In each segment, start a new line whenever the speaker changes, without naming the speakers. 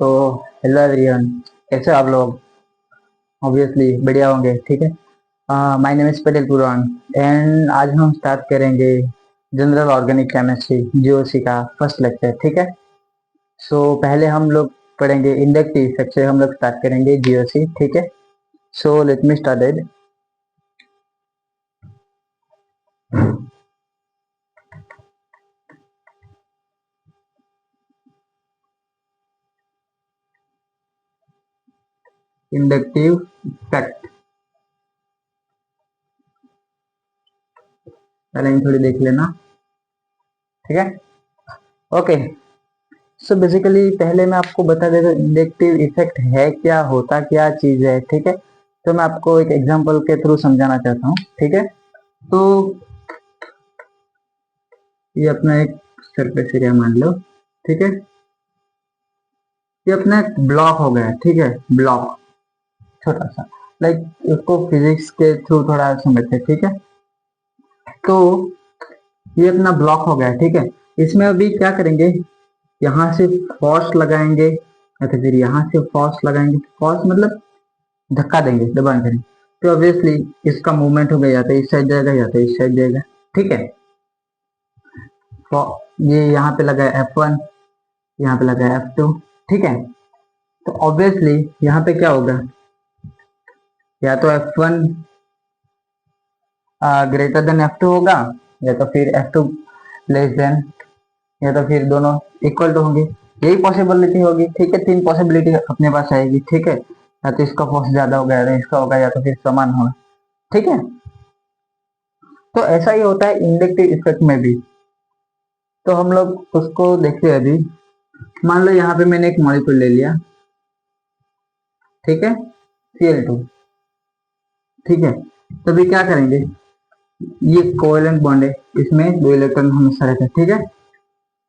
तो hello everyone, कैसे हो आप लोग? ऑब्वियसली बढ़िया होंगे, ठीक है। My name is Patel Puran and आज हम स्टार्ट करेंगे जनरल ऑर्गेनिक केमिस्ट्री जीओसी का फर्स्ट लेक्चर, ठीक है। पहले हम लोग पढ़ेंगे इंडक्टिव इफेक्ट से हम लोग स्टार्ट करेंगे जीओसी, ठीक है। Let me started. Inductive effect पहले थोड़ी देख लेना, ठीक है। ओके, बेसिकली पहले मैं आपको बता देता हूँ इंडक्टिव इफेक्ट है क्या, होता क्या चीज है, ठीक है। तो मैं आपको एक एग्जांपल के थ्रू समझाना चाहता हूँ, ठीक है। तो ये अपना एक सरफेस एरिया मान लो, ठीक है। ये अपना एक ब्लॉक हो गया, ठीक है, ब्लॉक छोटा सा, लाइक उसको फिजिक्स के थ्रू थोड़ा समझते हैं, ठीक है। तो ये अपना ब्लॉक हो गया, ठीक है। इसमें अभी क्या करेंगे, यहाँ से फोर्स लगाएंगे या तो फिर यहाँ से फोर्स लगाएंगे। फोर्स मतलब धक्का देंगे, दबाएं करेंगे, तो ऑब्वियसली इसका मूवमेंट हो गया, या तो इस साइड जाएगा या तो इस साइड जाएगा, ठीक है। तो ये यहाँ पे लगा है F1, यहाँ पे लगा है F2, ठीक है। तो ऑब्वियसली यहाँ पे क्या होगा, या तो F1 ग्रेटर देन F2 होगा, या तो फिर F2 लेस देन, या तो फिर दोनों इक्वल टू होंगे। यही पॉसिबिलिटी होगी, ठीक है। तीन पॉसिबिलिटी अपने पास आएगी, ठीक है। या तो इसका फोर्स ज्यादा होगा या तो इसका होगा, या तो फिर समान होगा, ठीक है। तो ऐसा ही होता है इंडक्टिव इफेक्ट में भी। तो हम लोग उसको देखते हैं अभी। मान लो यहाँ पे मैंने एक मॉलिक्यूल ले लिया, ठीक है, Cl2, ठीक है। तो अभी क्या करेंगे, ये कोवेलेंट बॉन्ड है, इसमें दो इलेक्ट्रॉन हमेशा रहते हैं, ठीक है।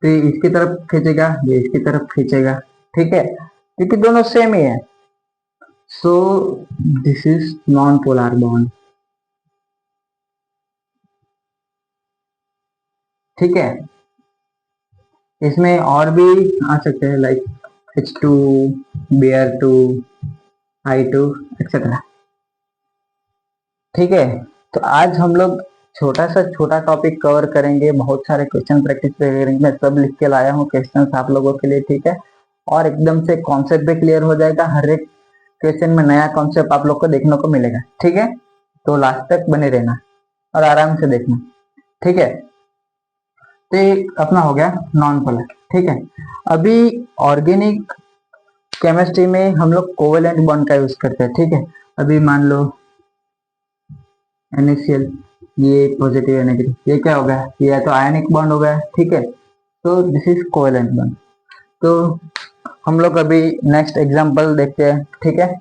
तो ये इसकी तरफ खींचेगा, ये इसकी तरफ खींचेगा, ठीक है, क्योंकि दोनों सेम ही है। So this is non polar bond, ठीक है। इसमें और भी आ सकते हैं, like H2, Br2, I2 etcetera, ठीक है। तो आज हम लोग छोटा टॉपिक कवर करेंगे, बहुत सारे क्वेश्चन प्रैक्टिस करेंगे। मैं सब लिख के लाया हूँ क्वेश्चन आप लोगों के लिए, ठीक है। और एकदम से कॉन्सेप्ट भी क्लियर हो जाएगा, हर एक क्वेश्चन में नया कॉन्सेप्ट आप लोग को देखने को मिलेगा, ठीक है। तो लास्ट तक बने रहना और आराम से देखना, ठीक है। तो ये अपना हो गया नॉन पोलर, ठीक है। अभी ऑर्गेनिक केमिस्ट्री में हम लोग कोवेलेंट बॉन्ड का यूज करते हैं, ठीक है। अभी मान लो NaCl, ये पॉजिटिव है नेगेटिव, ये क्या हो गया, ये तो आयनिक बॉन्ड हो गया, ठीक है। तो दिस इज कोवेलेंट बॉन्ड। तो हम लोग अभी नेक्स्ट एग्जांपल देखते हैं, ठीक है।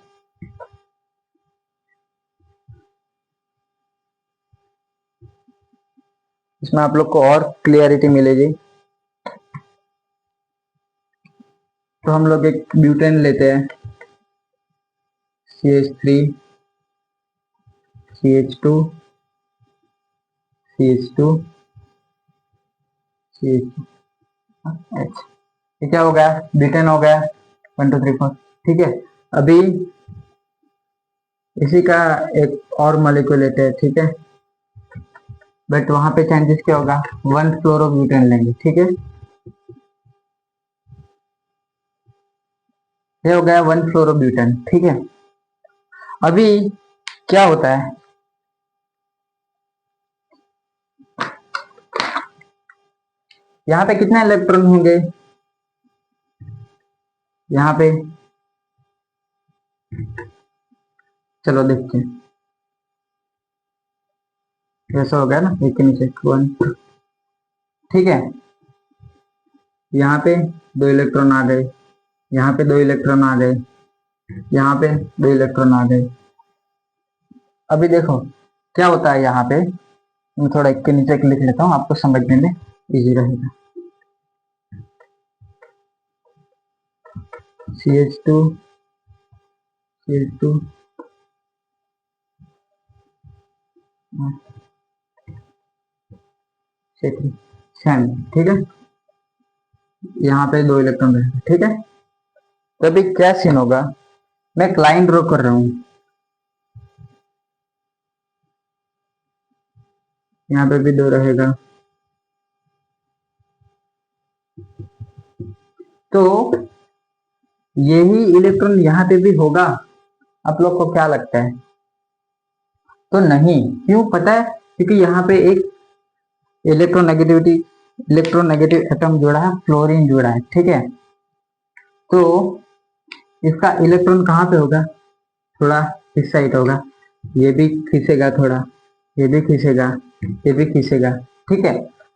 इसमें आप लोग को और क्लियरिटी मिलेगी। तो हम लोग एक ब्यूटेन लेते हैं, CH3, CH2, CH2, CH, ये क्या हो गया, ब्यूटेन हो गया, 1 2 3 4, ठीक है। अभी इसी का एक और मॉलिक्यूल लेते हैं, ठीक है। बट वहां पे चेंजेस क्या होगा, 1 फ्लोरोब्यूटेन लेंगे, ठीक है। ये हो गया 1 फ्लोरोब्यूटेन, ठीक है। अभी क्या होता है, यहाँ पे कितने इलेक्ट्रॉन होंगे, यहाँ पे चलो देखते हैं। ऐसा हो गया ना, एक के नीचे 1, ठीक है। यहाँ पे दो इलेक्ट्रॉन आ गए, यहाँ पे दो इलेक्ट्रॉन आ गए, यहाँ पे दो इलेक्ट्रॉन आ गए। अभी देखो क्या होता है यहाँ पे, मैं थोड़ा एक के नीचे लिख लेता हूँ, आपको समझने में इजी रहेगा। CH2, CH2, सेम, ठीक है। यहाँ पे दो इलेक्ट्रॉन रहेंगे, ठीक है। तो अभी क्या सीन होगा, मैं एक लाइन ड्रॉ कर रहा हूं, यहाँ पे भी दो रहेगा, तो यही इलेक्ट्रॉन यहाँ पे भी होगा, आप लोग को क्या लगता है? तो नहीं, क्यों पता है? क्योंकि यहाँ पे एक इलेक्ट्रोनेगेटिविटी इलेक्ट्रोनेगेटिव एटम जुड़ा है, फ्लोरीन जुड़ा है, ठीक है। तो इसका इलेक्ट्रॉन कहाँ पे होगा? थोड़ा इस साइड होगा, ये भी खींचेगा थोड़ा, ये भी खींचेगा, ये भी खींचेगा, ठीक है।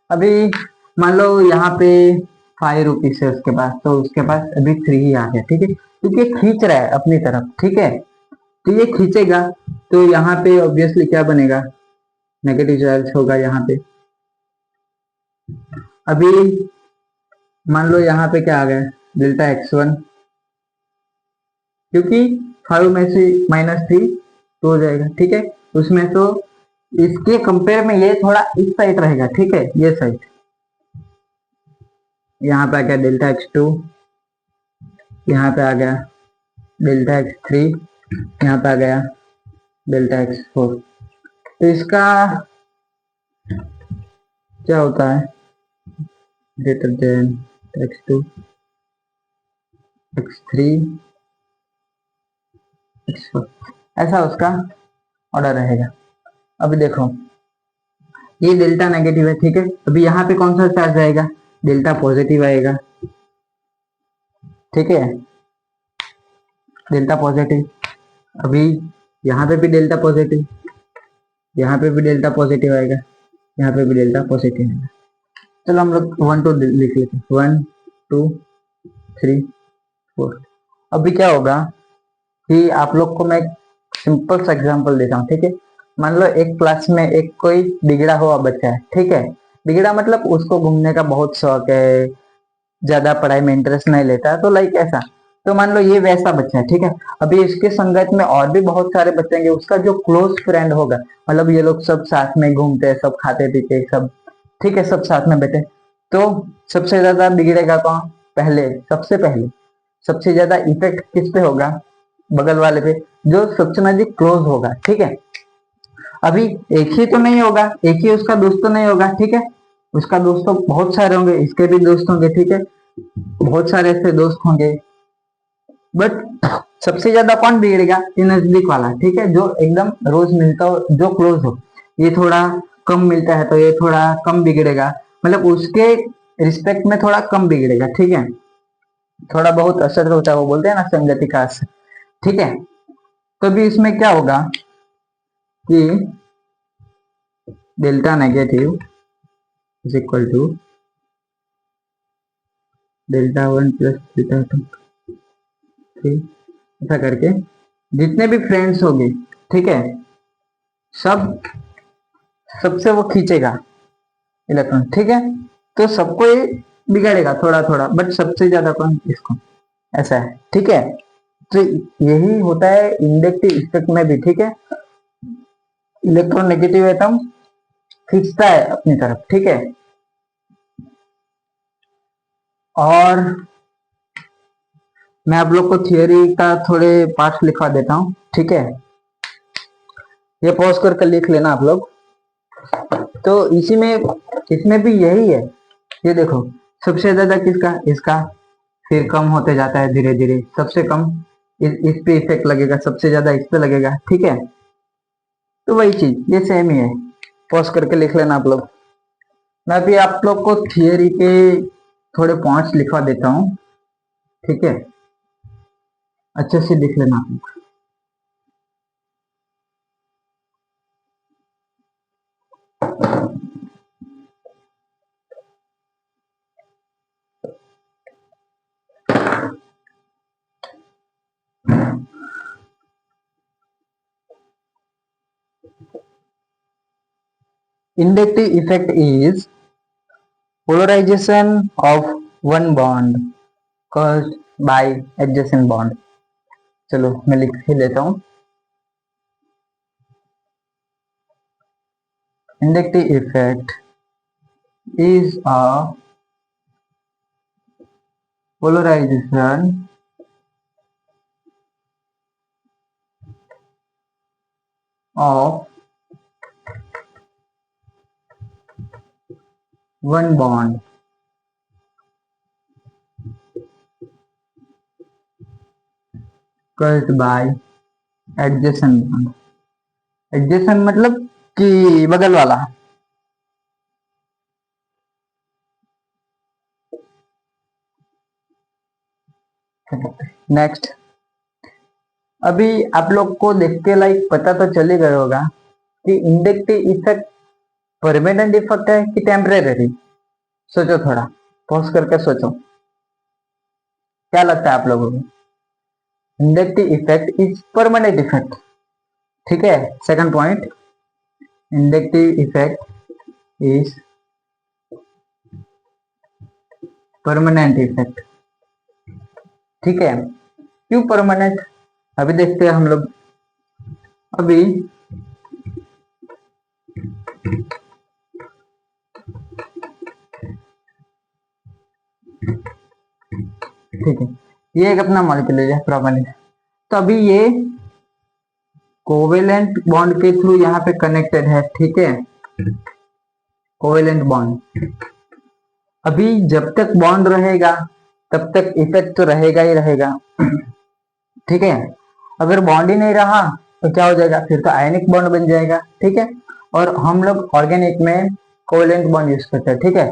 अभी मान लो यहाँ पे 5 रुपीज है उसके पास, तो उसके पास अभी 3 ही आ गया, ठीक है, क्योंकि ये खींच रहा है अपनी तरफ, ठीक है। तो ये खींचेगा, तो यहाँ पे ऑब्वियसली क्या बनेगा? नेगेटिव चार्ज होगा यहाँ पे। अभी मान लो यहाँ पे क्या आ गया? डेल्टा x1, क्योंकि 5 में से -3 तो हो जाएगा, ठीक है। उसमें तो इसके कंपेयर में ये थोड़ा इस साइड रहेगा, ठीक है, ये साइड। यहाँ पे आ गया डेल्टा x2, यहाँ पे आ गया डेल्टा x3, यहाँ पे आ गया डेल्टा x4। तो इसका क्या होता है? Greater than x2, x3, x4, ऐसा उसका ऑर्डर रहेगा। अभी देखो, ये डेल्टा नेगेटिव है, ठीक है। अभी यहाँ पे कौन सा चार्ज आएगा? डेल्टा पॉजिटिव आएगा, ठीक है, डेल्टा पॉजिटिव। अभी यहाँ पे भी डेल्टा पॉजिटिव, यहाँ पे भी डेल्टा पॉजिटिव आएगा, यहाँ पे भी डेल्टा पॉजिटिव आएगा। चलो हम लोग 1 2 लिख लेते हैं, 1 2 3 4। अभी क्या होगा कि आप लोग को मैं सिंपल सा एग्जांपल देता हूँ, ठीक है। मान लो एक क्लास में एक कोई बिगड़ा हुआ बच्चा है, ठीक है। बिगड़ा मतलब उसको घूमने का बहुत शौक है, ज्यादा पढ़ाई में इंटरेस्ट नहीं लेता है, तो लाइक ऐसा। तो मान लो ये वैसा बच्चा है, ठीक है। अभी इसके संगत में और भी बहुत सारे बच्चे होंगे, उसका जो क्लोज फ्रेंड होगा, मतलब ये लोग सब साथ में घूमते हैं, सब खाते पीते सब, ठीक है, सब साथ में बैठे। तो सबसे ज्यादा बिगड़ेगा कौन? पहले, सबसे पहले सबसे ज्यादा इफेक्ट किस पे होगा? बगल वाले पे, जो सबसे नजदीक क्लोज होगा, ठीक है। अभी एक ही तो नहीं होगा, एक ही उसका दोस्त तो नहीं होगा, ठीक है। उसका दोस्त तो बहुत सारे होंगे, इसके भी दोस्त होंगे, ठीक है, बहुत सारे ऐसे दोस्त होंगे। बट सबसे ज्यादा कौन बिगड़ेगा? ये नजदीक वाला, ठीक है, जो एकदम रोज मिलता हो, जो क्लोज हो। ये थोड़ा कम मिलता है, तो ये थोड़ा कम बिगड़ेगा, मतलब उसके रिस्पेक्ट में थोड़ा कम बिगड़ेगा, ठीक है। थोड़ा बहुत असर होता है, वो बोलते हैं ना संगति का असर, ठीक है। तो भी इसमें क्या होगा कि delta negative is equal to delta 1 plus delta 2, ठीक, ऐसा करके जितने भी फ्रेंड्स होंगे, ठीक है, सब सबसे वो खींचेगा इलेक्ट्रॉन, ठीक है। तो सबको ये बिगाड़ेगा थोड़ा थोड़ा, बट सबसे ज्यादा कौन? इसको, ऐसा है, ठीक है। तो यही होता है इंडक्टिव इफेक्ट में भी, ठीक है। इलेक्ट्रोनेगेटिव एटम खींचता है अपनी तरफ, ठीक है। और मैं आप लोग को थियोरी का थोड़े पार्ट्स लिखवा देता हूँ, ठीक है। ये पॉज करके लिख लेना आप लोग। तो इसी में, इसमें भी यही है, ये देखो, सबसे ज्यादा किसका? इसका, फिर कम होते जाता है धीरे धीरे, सबसे कम इस पे इफेक्ट लगेगा, सबसे ज्यादा इस पे लगेगा, ठीक है। तो वही चीज ये सेम ही है, पॉज करके लिख लेना आप लोग। मैं भी आप लोग को थियरी के थोड़े पॉइंट्स लिखवा देता हूँ, ठीक है, अच्छे से लिख लेना आप लोग। Inductive effect is polarization of one bond caused by adjacent bond। चलो मैं लिख ही देता हूँ। Inductive effect is a polarization of one bond caused by adjacent bond. Adjacent मतलब कि बगल वाला। नेक्स्ट, अभी आप लोग को देख के लाइक पता तो चल ही गया होगा कि इंडक्टिव इफेक्ट परमानेंट इफेक्ट है कि टेम्परेरी। सोचो, थोड़ा पॉज करके सोचो, क्या लगता है आप लोगों को? Inductive effect is permanent effect, ठीक है। Second point, inductive effect is permanent effect, ठीक है। क्यों परमानेंट, अभी देखते हैं हम लोग। अभी ठीक है, ये एक अपना मॉलिक्यूल है प्रोपेनॉल। तो अभी ये कोवेलेंट बॉन्ड के थ्रू यहाँ पे कनेक्टेड है, ठीक है, कोवेलेंट बॉन्ड। अभी जब तक बॉन्ड रहेगा तब तक इफेक्ट तो रहेगा ही रहेगा, ठीक है। अगर बॉन्ड ही नहीं रहा तो क्या हो जाएगा, फिर तो आयनिक बॉन्ड बन जाएगा, ठीक है। और हम लोग ऑर्गेनिक में कोवेलेंट बॉन्ड यूज करते हैं, ठीक है।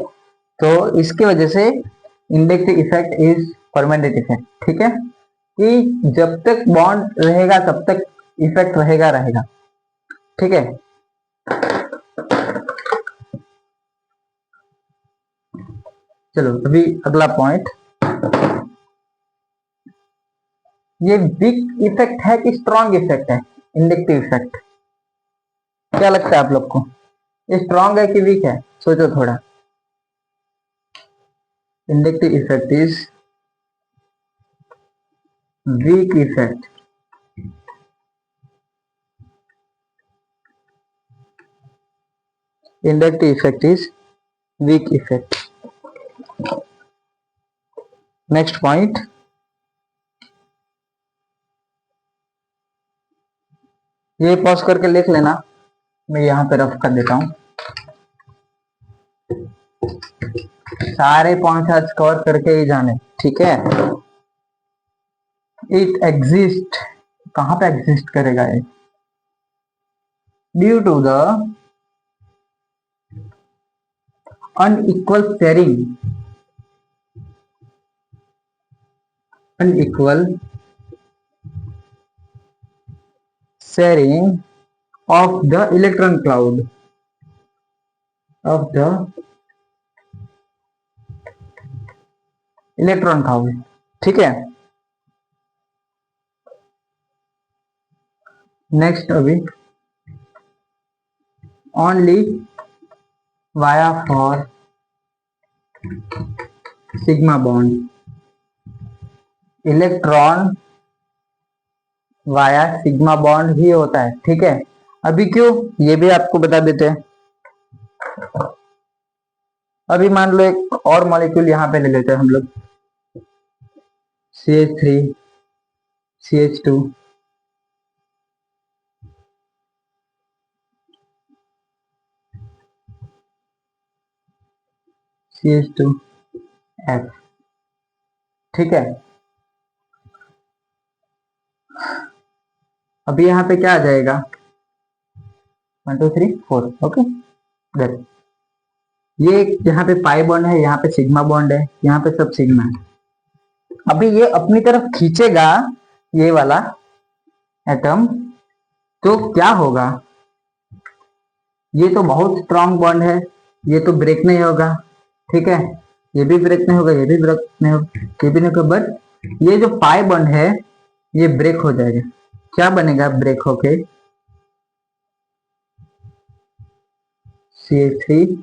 तो इसकी वजह से inductive effect is permanent effect, ठीक है, कि जब तक बॉन्ड रहेगा तब तक इफेक्ट रहेगा रहेगा, ठीक है। चलो अभी अगला पॉइंट, ये वीक इफेक्ट है कि स्ट्रॉन्ग इफेक्ट है? इंडक्टिव इफेक्ट क्या लगता है आप लोग को, ये स्ट्रॉन्ग है कि वीक है? सोचो थोड़ा। Inductive effect is weak effect, inductive effect is weak effect. Next point, ये पॉज करके लिख लेना, मैं यहाँ पे रफ कर देता हूँ। सारे पॉइंट आज कवर करके ही जाने, ठीक है। इट एग्जिस्ट, कहाँ पे एग्जिस्ट करेगा ये? Due to the unequal sharing, unequal sharing of the electron cloud, of the electron cloud, ठीक है। नेक्स्ट, अभी only via for sigma bond, electron via sigma bond ही होता है, ठीक है। अभी क्यों, ये भी आपको बता देते हैं। अभी मान लो एक और मॉलिक्यूल यहाँ पे ले लेते हैं हम लोग, CH3 CH2, CH2F, ठीक है। अभी यहाँ पे क्या आ जाएगा, 1 2 3 4, ओके। देख, ये यहाँ पे पाई बॉन्ड है, यहाँ पे सिग्मा बॉन्ड है, यहाँ पे सब सिग्मा है। अभी ये अपनी तरफ खींचेगा ये वाला एटम, तो क्या होगा, ये तो बहुत स्ट्रांग बॉन्ड है, ये तो ब्रेक नहीं होगा, ठीक है। ये भी ब्रेक नहीं होगा, ये भी ब्रेक नहीं होगा, ये भी नहीं होगा, बट ये जो पाई बॉन्ड है ये ब्रेक हो जाएगा। क्या बनेगा ब्रेक होके, CH3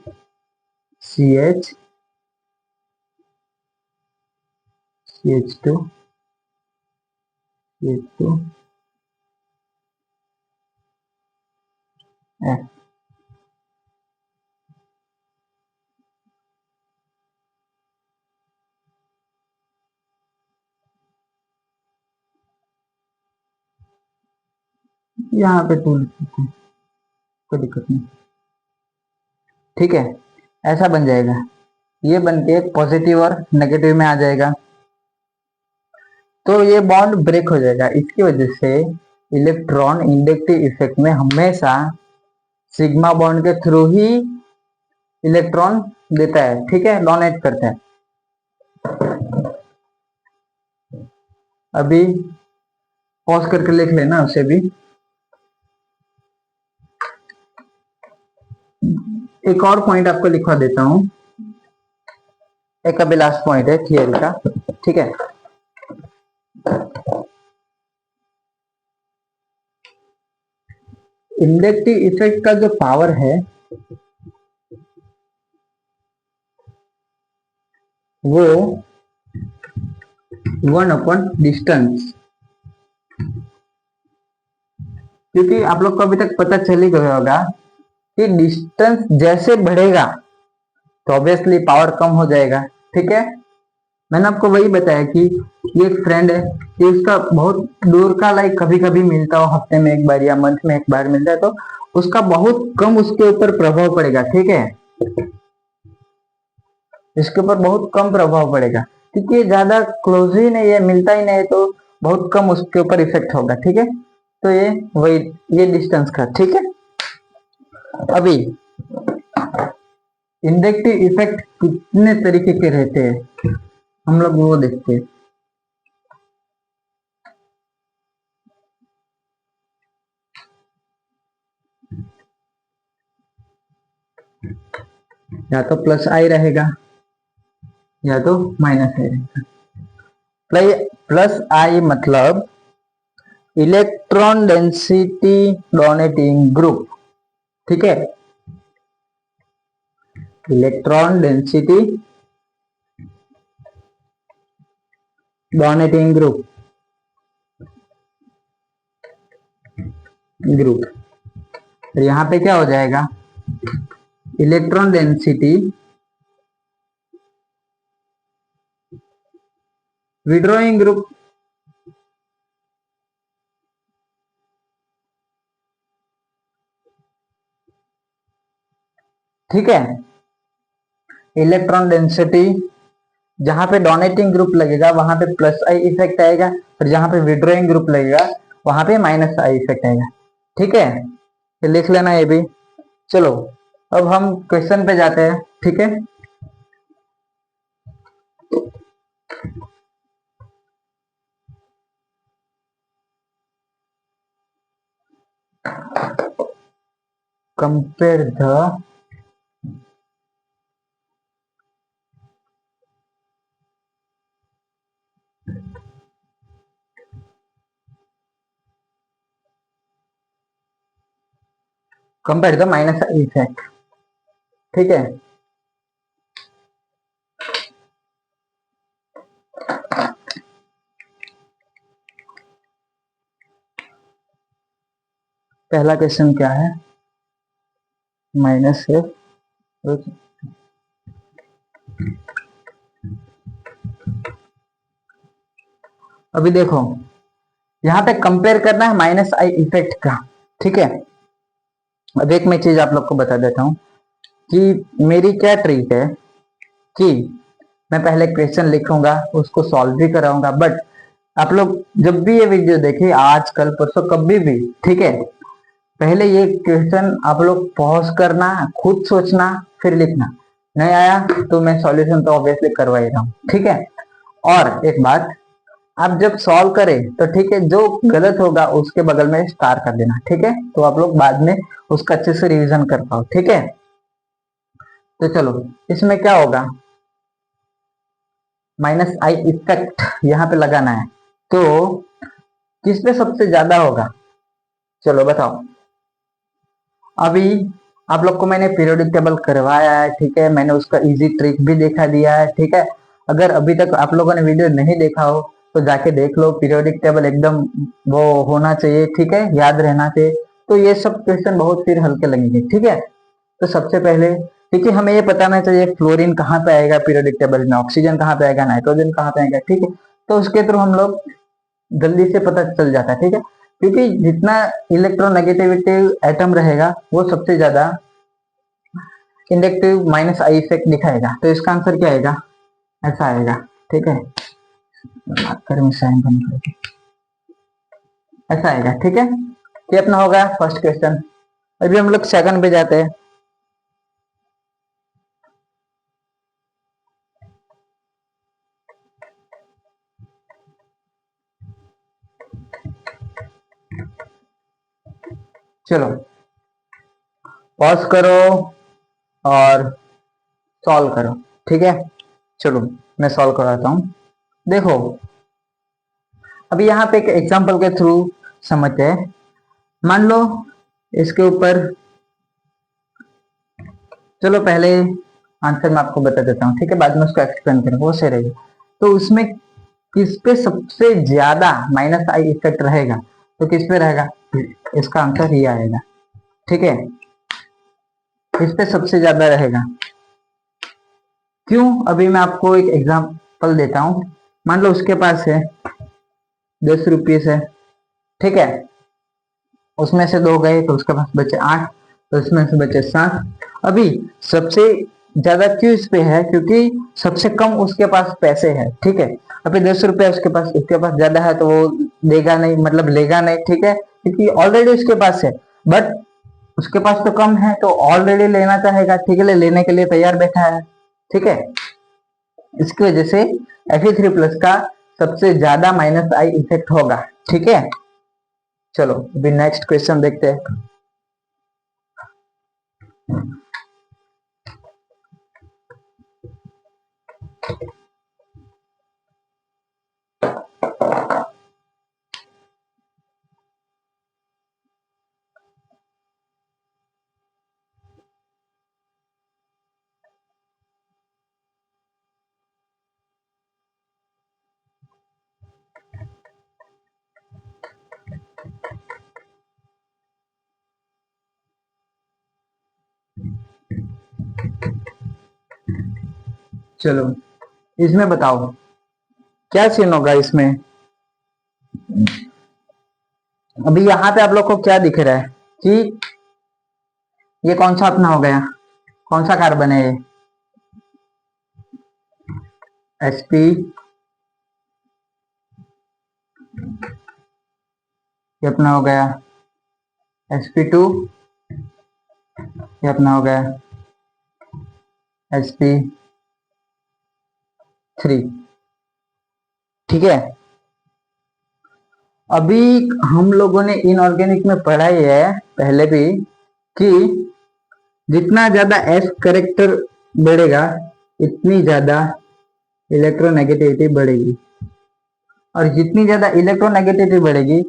CH CH2 CH2 F, यहाँ पे 2 लिख देते हैं, कोई दिक्कत नहीं। ठीक है, ऐसा बन जाएगा, ये बन के पॉजिटिव और नेगेटिव में आ जाएगा, तो ये बॉन्ड ब्रेक हो जाएगा। इसकी वजह से इलेक्ट्रॉन इंडक्टिव इफेक्ट में हमेशा सिग्मा बॉन्ड के थ्रू ही इलेक्ट्रॉन देता है, ठीक है, डोनेट करता है। अभी पॉज करके लिख लेना उसे भी। एक और पॉइंट आपको लिखवा देता हूं, एक अभी लास्ट पॉइंट है थियरी का, ठीक है। इंडक्टिव इफेक्ट का जो पावर है वो 1/डिस्टेंस, क्योंकि आप लोग को अभी तक पता चल ही गया होगा कि डिस्टेंस जैसे बढ़ेगा तो ऑब्वियसली पावर कम हो जाएगा, ठीक है। मैंने आपको वही बताया कि ये एक फ्रेंड है, कि उसका बहुत दूर का लाइक कभी कभी मिलता हो, हफ्ते में एक बार या मंथ में एक बार मिलता है, तो उसका बहुत कम उसके ऊपर प्रभाव पड़ेगा, ठीक है। इसके ऊपर बहुत कम प्रभाव पड़ेगा क्योंकि ये ज्यादा क्लोज ही नहीं है, मिलता ही नहीं है, तो बहुत कम उसके ऊपर इफेक्ट होगा, ठीक है। तो ये वही, ये डिस्टेंस का, ठीक है। अभी इंडक्टिव इफेक्ट कितने तरीके के रहते हैं हम लोग वो देखते हैं। या तो प्लस आई रहेगा या तो माइनस आई रहेगा। प्लस आई मतलब इलेक्ट्रॉन डेंसिटी डोनेटिंग ग्रुप, ठीक है। इलेक्ट्रॉन डेंसिटी डोनेटिंग ग्रुप तो यहां पे क्या हो जाएगा, इलेक्ट्रॉन डेंसिटी विड्रॉइंग ग्रुप, ठीक है। इलेक्ट्रॉन डेंसिटी जहां पे डोनेटिंग ग्रुप लगेगा वहां पे प्लस आई इफेक्ट आएगा, और जहां पे विड्रॉइंग ग्रुप लगेगा वहां पे माइनस आई इफेक्ट आएगा, ठीक है। तो लिख लेना ये भी। चलो अब हम क्वेश्चन पे जाते हैं, ठीक है। Compare the minus I effect, ठीक है। पहला क्वेश्चन क्या है, माइनस है। अभी देखो यहाँ पे कंपेयर करना है माइनस आई इफेक्ट का, ठीक है। अब एक मैं चीज आप लोग को बता देता हूँ कि मेरी क्या ट्रिक है कि मैं पहले क्वेश्चन लिखूंगा, उसको सॉल्व भी कराऊंगा, बट आप लोग जब भी ये वीडियो देखे, आज कल परसों कभी भी, ठीक है, पहले ये क्वेश्चन आप लोग पॉज करना, खुद सोचना, फिर लिखना। नहीं आया तो मैं सॉल्यूशन तो ऑब्वियसली करवा ही रहा हूँ, ठीक है। और एक बात, आप जब सॉल्व करें तो ठीक है, जो गलत होगा उसके बगल में स्टार कर देना, ठीक है, तो आप लोग बाद में उसका अच्छे से रिवीजन कर पाओ, ठीक है। तो चलो इसमें क्या होगा, माइनस आई इफेक्ट यहाँ पे लगाना है, तो किस पे सबसे ज्यादा होगा, चलो बताओ। अभी आप लोग को मैंने पीरियोडिक टेबल करवाया है, ठीक है, मैंने उसका इजी ट्रिक भी दिखा दिया है, ठीक है। अगर अभी तक आप लोगों ने वीडियो नहीं देखा हो तो जाके देख लो, पीरियोडिक टेबल एकदम वो होना चाहिए, ठीक है, याद रहना चाहिए। तो ये सब क्वेश्चन बहुत फिर हल्के लगेंगे, ठीक है। तो सबसे पहले ठीक है, हमें ये बताना चाहिए फ्लोरीन कहाँ पे आएगा पीरियोडिक टेबल में, ऑक्सीजन कहाँ पे आएगा, नाइट्रोजन कहाँ पे आएगा, ठीक है। तो उसके थ्रू हम लोग जल्दी से पता चल जाता है, ठीक है। क्योंकि जितना इलेक्ट्रोनेगेटिविटी एटम रहेगा वो सबसे ज्यादा इंडक्टिव माइनस आई इफेक्ट दिखाएगा। तो इसका आंसर क्या आएगा, ऐसा आएगा। ठीक है, मार्कर में साइन करना पड़ेगा, ऐसा आएगा। ठीक है, ये अपना होगा फर्स्ट क्वेश्चन। अभी हम लोग सेकंड पे जाते हैं। चलो पॉज करो और सॉल्व करो। ठीक है, चलो मैं सॉल्व कराता हूं। देखो अभी यहाँ पे एक एग्जांपल के थ्रू समझते हैं। मान लो इसके ऊपर, चलो पहले आंसर मैं आपको बता देता हूँ, ठीक है, बाद में उसको एक्सप्लेन करेंगे, वो सही रहेगा। तो उसमें किस पे सबसे ज्यादा माइनस आई इफेक्ट रहेगा, तो किस पे रहेगा, इसका आंसर ये आएगा। ठीक है, इस पे सबसे ज्यादा रहेगा। क्यों, अभी मैं आपको एक एग्जांपल देता हूं। मान लो उसके पास है 10 रुपीज है, ठीक है, उसमें से 2 गए तो उसके पास बचे 8, तो उसमें से बचे 7। अभी सबसे ज्यादा क्यों इस पे है, क्योंकि सबसे कम उसके पास पैसे है। ठीक है, अभी 10 रुपया उसके पास ज्यादा है तो वो देगा नहीं, मतलब लेगा नहीं। ठीक है, क्योंकि ऑलरेडी उसके पास है, बट उसके पास तो कम है तो ऑलरेडी लेना चाहेगा। ठीक है, लेने के लिए तैयार बैठा है। ठीक है, इसकी वजह से Fe3+ का सबसे ज्यादा माइनस आई इफेक्ट होगा। ठीक है, चलो अभी नेक्स्ट क्वेश्चन देखते हैं। चलो इसमें बताओ क्या सीन होगा इसमें। अभी यहाँ पे आप लोग को क्या दिख रहा है कि ये कौन सा अपना हो गया, कौन सा कार्बन है ये, sp, ये अपना हो गया sp2, ये अपना हो गया sp3। ठीक है, अभी हम लोगों ने इनऑर्गेनिक में पढ़ा ही है पहले भी कि जितना ज्यादा s कैरेक्टर बढ़ेगा इतनी ज्यादा इलेक्ट्रोनेगेटिविटी बढ़ेगी, और जितनी ज्यादा इलेक्ट्रोनेगेटिविटी बढ़ेगी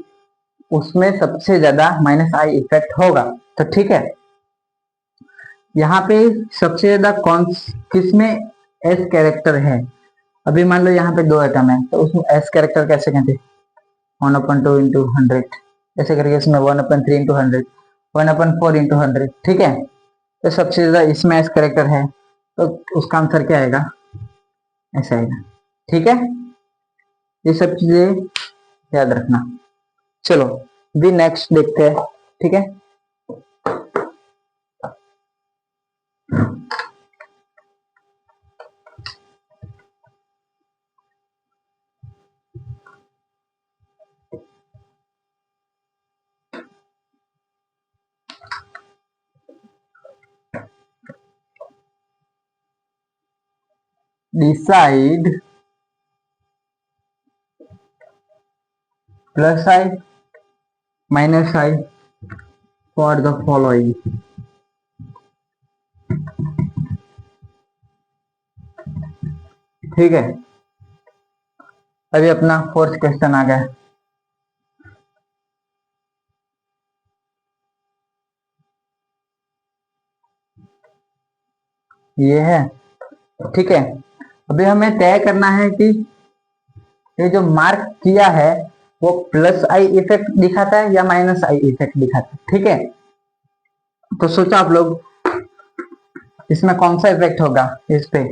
उसमें सबसे ज्यादा माइनस आई इफेक्ट होगा। तो ठीक है, यहाँ पे सबसे ज्यादा कौन किसमें एस कैरेक्टर है। अभी मान लो यहाँ पे 2 एटम है तो उसमें एस कैरेक्टर कैसे कहते, 1/2 इंटू 100, ऐसे करके इसमें 1/3 इंटू 100, 1/4 इंटू 100। ठीक है, तो सबसे ज्यादा इसमें एस कैरेक्टर है तो उसका आंसर क्या आएगा, ऐसा आएगा। ठीक है, ये सब चीजें याद रखना। चलो भी नेक्स्ट देखते हैं। ठीक है, decide plus I minus I for the following. ठीक है, अभी अपना फोर्थ क्वेश्चन आ गया। ये है, ठीक है, अभी हमें तय करना है कि ये जो मार्क किया है वो प्लस आई इफेक्ट दिखाता है या माइनस आई इफेक्ट दिखाता है। ठीक है, तो सोचो आप लोग इसमें कौन सा इफेक्ट होगा इस पे,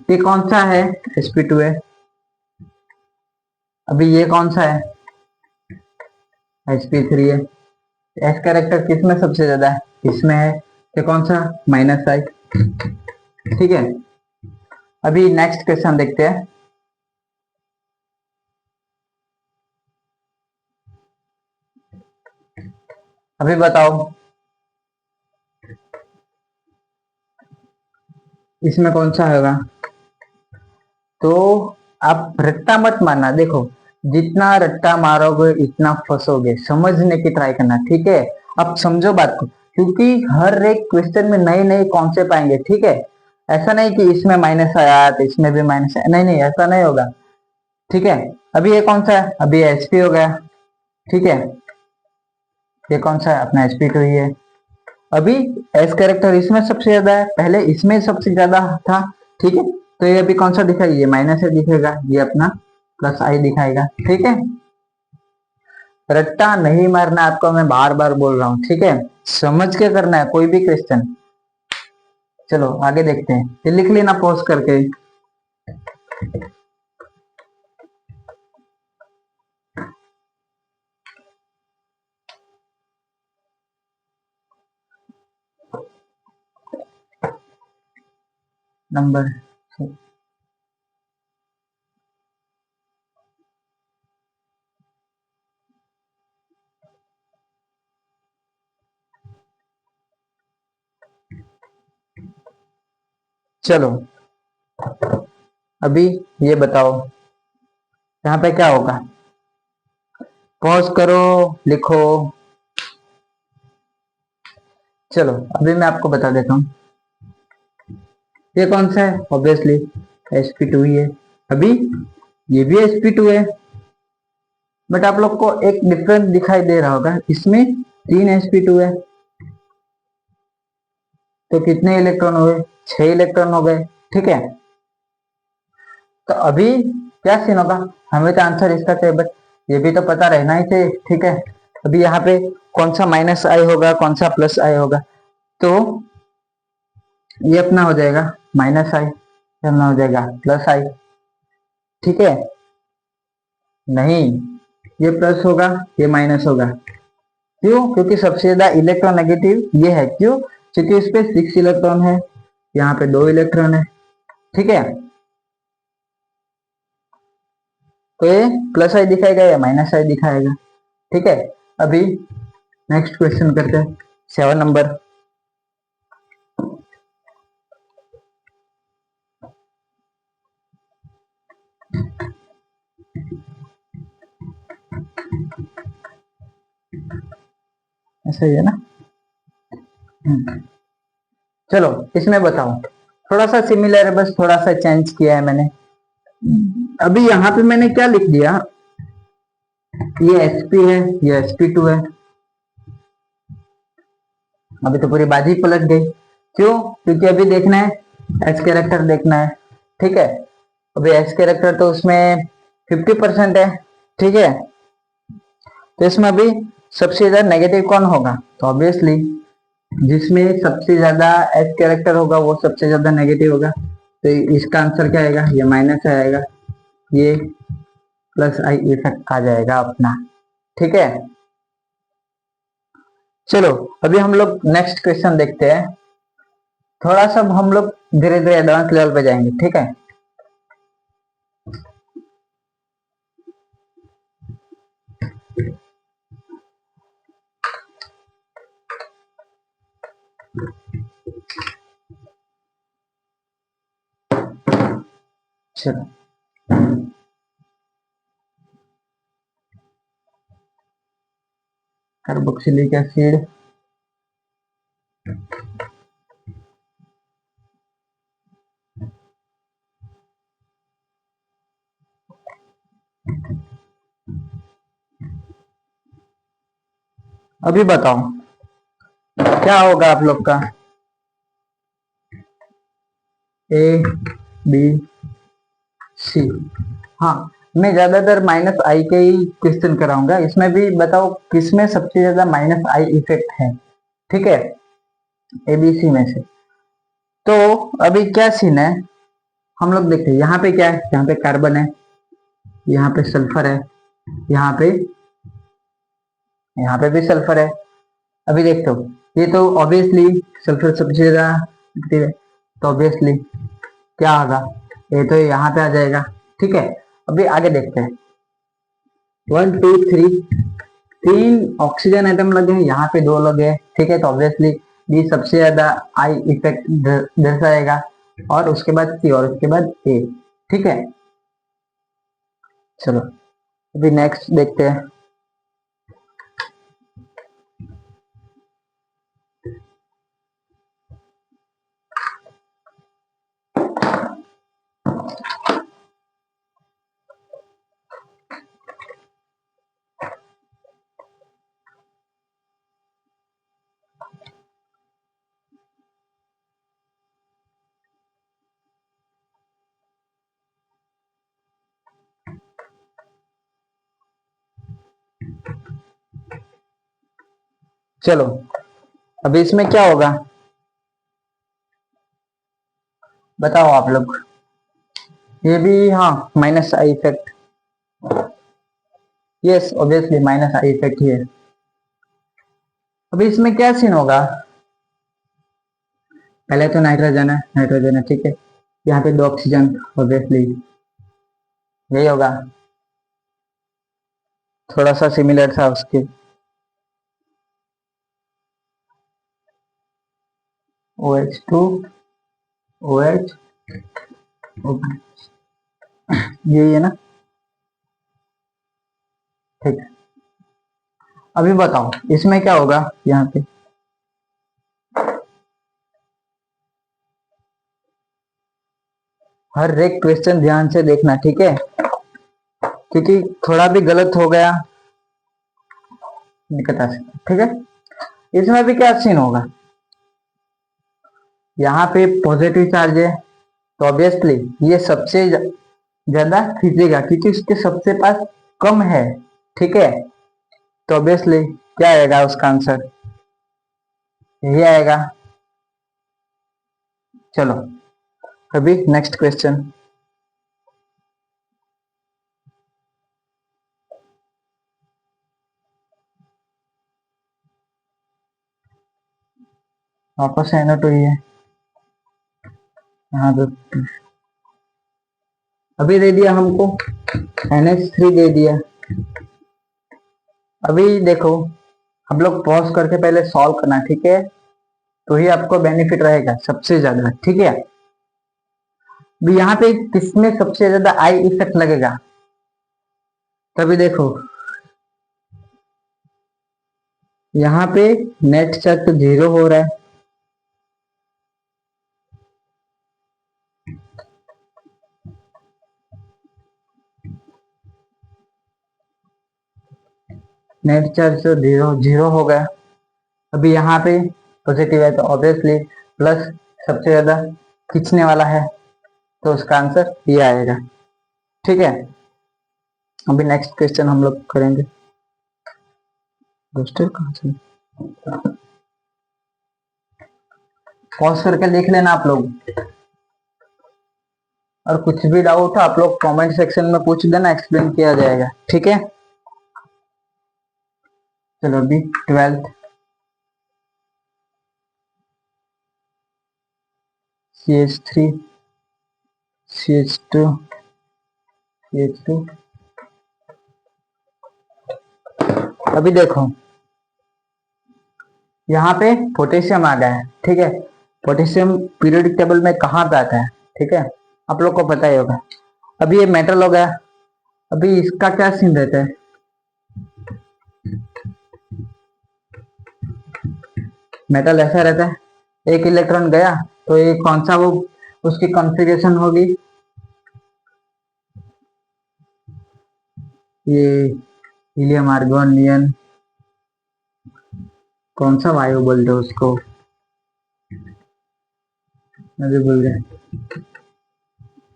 ये कौन सा है, sp2 है, अभी ये कौन सा है? sp3 है। एस कैरेक्टर किस में सबसे ज्यादा है? इसमें है। ये कौन सा? -I। ठीक है, अभी नेक्स्ट क्वेश्चन देखते हैं। अभी बताओ इसमें कौन सा होगा? तो आप रट्टा मत मारना, देखो जितना रट्टा मारोगे इतना फंसोगे, समझने की ट्राई करना, ठीक है? आप समझो बात को, क्योंकि हर एक क्वेश्चन में नए नए कॉन्सेप्ट आएंगे, ठीक है? ऐसा नहीं कि इसमें माइनस आया तो इसमें भी माइनस आया, नहीं नहीं, ऐसा नहीं होगा, ठीक है? अभी ये कौन सा है? अभी एसपी हो गया, ठीक है? ये कौन सा है? अपना sp2 ही है। अभी एस कैरेक्टर इसमें सबसे ज्यादा है, पहले इसमें सबसे ज्यादा था, ठीक है? तो ये अभी कौन सा दिखाई? ये -I दिखेगा, ये अपना +I दिखाएगा, ठीक है? रट्टा नहीं मारना आपको, मैं बार बार बोल रहा हूँ, ठीक है? समझ के करना है कोई भी क्वेश्चन। चलो आगे देखते हैं, ये लिख लेना पॉज करके। नंबर, चलो अभी ये बताओ यहाँ पे क्या होगा? पॉज करो, लिखो। चलो अभी मैं आपको बता देता हूँ, ये कौन सा है? ऑब्वियसली sp2 ही है। अभी ये भी sp2 है, बट आप लोग को एक डिफरेंस दिखाई दे रहा होगा, इसमें 3 sp2 है, तो कितने इलेक्ट्रॉन हुए? 6 इलेक्ट्रॉन हो गए, ठीक है? तो अभी क्या सीन होगा? हमें तो आंसर इसका चाहिए, बट ये भी तो पता रहना ही चाहिए, ठीक है? अभी यहाँ पे कौन सा -I होगा, कौन सा +I होगा? तो ये अपना हो जाएगा -I, ये अपना हो जाएगा +I, ठीक है? नहीं, ये प्लस होगा, ये माइनस होगा। क्यों? क्योंकि सबसे ज्यादा इलेक्ट्रोनेगेटिव ये है। क्यों? क्योंकि इस पे 6 इलेक्ट्रॉन है, यहाँ पे 2 इलेक्ट्रॉन है, ठीक है? तो ये +I दिखाएगा या -I दिखाएगा, ठीक है? अभी नेक्स्ट क्वेश्चन करते हैं, 7 नंबर। ऐसा ही है ना? चलो इसमें बताओ, थोड़ा सा सिमिलर है, बस थोड़ा सा चेंज किया है मैंने। अभी यहाँ पे मैंने क्या लिख दिया? ये sp है, ये sp2 है। अभी तो पूरी बाजी पलट गई। क्यों? क्योंकि अभी देखना है एस कैरेक्टर देखना है, ठीक है? अभी एस कैरेक्टर तो उसमें 50% है, ठीक है? तो इसमें अभी सबसे ज्यादा नेगेटिव कौन होगा? तो ऑब्वियसली जिसमें सबसे ज्यादा एस कैरेक्टर होगा वो सबसे ज्यादा नेगेटिव होगा, तो इसका आंसर क्या आएगा? ये माइनस आएगा, ये +I इफेक्ट आ जाएगा अपना, ठीक है? चलो अभी हम लोग नेक्स्ट क्वेश्चन देखते हैं। थोड़ा सा हम लोग धीरे धीरे एडवांस लेवल पे जाएंगे, ठीक है? चलो कार्बोक्सिलिक एसिड, अभी बताओ क्या होगा आप लोग का? A B C। हाँ, मैं ज्यादातर -I के ही क्वेश्चन कराऊंगा, इसमें भी बताओ किसमें सबसे ज्यादा -I इफेक्ट है, ठीक है? ABC में से। तो अभी क्या सीन है हम लोग देखते हैं, यहाँ पे क्या है? यहाँ पे कार्बन है, यहाँ पे सल्फर है, यहाँ पे भी सल्फर है। अभी देखते हो, ये तो ऑब्वियसली सल्फर सबसे ज्यादा active है, तो ऑब्वियसली क्या होगा, ये तो यहाँ पे आ जाएगा। ठीक है, अभी आगे देखते हैं। 1 2 3, 3 ऑक्सीजन एटम लगे हैं, यहाँ पे 2 लगे हैं। ठीक है, तो ऑब्वियसली बी सबसे ज्यादा आई इफेक्ट दर्शाएगा, और उसके बाद सी, और उसके बाद ए। ठीक है, चलो अभी नेक्स्ट देखते हैं। चलो अभी इसमें क्या होगा बताओ आप लोग। ये भी हाँ minus I effect, yes obviously minus I effect ही है। अभी इसमें क्या सीन होगा, पहले तो नाइट्रोजन है, ठीक है, यहाँ पे 2 ऑक्सीजन, ऑब्वियसली यही होगा, थोड़ा सा सिमिलर था उसके। OH2 OH, यही है ना, ठीक है। अभी बताओ इसमें क्या होगा, यहाँ पे हर एक क्वेश्चन ध्यान से देखना, ठीक है, क्योंकि थोड़ा भी गलत हो गया दिक्कत आ सकती है। ठीक है, इसमें भी क्या सीन होगा, यहाँ पे पॉजिटिव चार्ज है, तो ऑब्वियसली ये सबसे ज्यादा खींचेगा, क्योंकि उसके सबसे पास कम है। ठीक है, तो ऑब्वियसली क्या आएगा उसका आंसर, यही आएगा। चलो अभी नेक्स्ट क्वेश्चन। वापस एनो टू ही है, हाँ तो अभी दे दिया हमको NH3 दे दिया। अभी देखो हम लोग पॉज करके पहले सॉल्व करना, ठीक है, तो ही आपको बेनिफिट रहेगा सबसे ज्यादा। ठीक है, अभी यहाँ पे किसमें सबसे ज्यादा आई इफेक्ट लगेगा, तभी देखो यहाँ पे नेट चार्ज तो 0 हो रहा है, नेट चार्ज तो 0 हो गया। अभी यहाँ पे पॉजिटिव है, तो ऑब्वियसली प्लस सबसे ज्यादा खींचने वाला है, तो उसका आंसर ये आएगा। ठीक है, अभी नेक्स्ट क्वेश्चन हम लोग करेंगे। दोस्तों कहाँ से पॉज करके लिख लेना आप लोग, और कुछ भी डाउट हो आप लोग कमेंट सेक्शन में पूछ देना, एक्सप्लेन किया जाएगा। ठीक है, चलो अभी 12th CH3 CH2 CH2। अभी देखो यहाँ पे पोटेशियम आ गया है। ठीक है, पोटेशियम पीरियोडिक टेबल में कहाँ पे आता है, ठीक है, आप लोग को पता ही होगा। अभी ये मेटल हो गया, अभी इसका क्या सीन रहता है, मेटल ऐसा रहता है, एक इलेक्ट्रॉन गया तो ये कौन सा वो उसकी कॉन्फ़िगरेशन होगी, ये हीलियम आर्गन नियन, कौन सा वायु बोलते हैं उसको, मुझे भूल गया,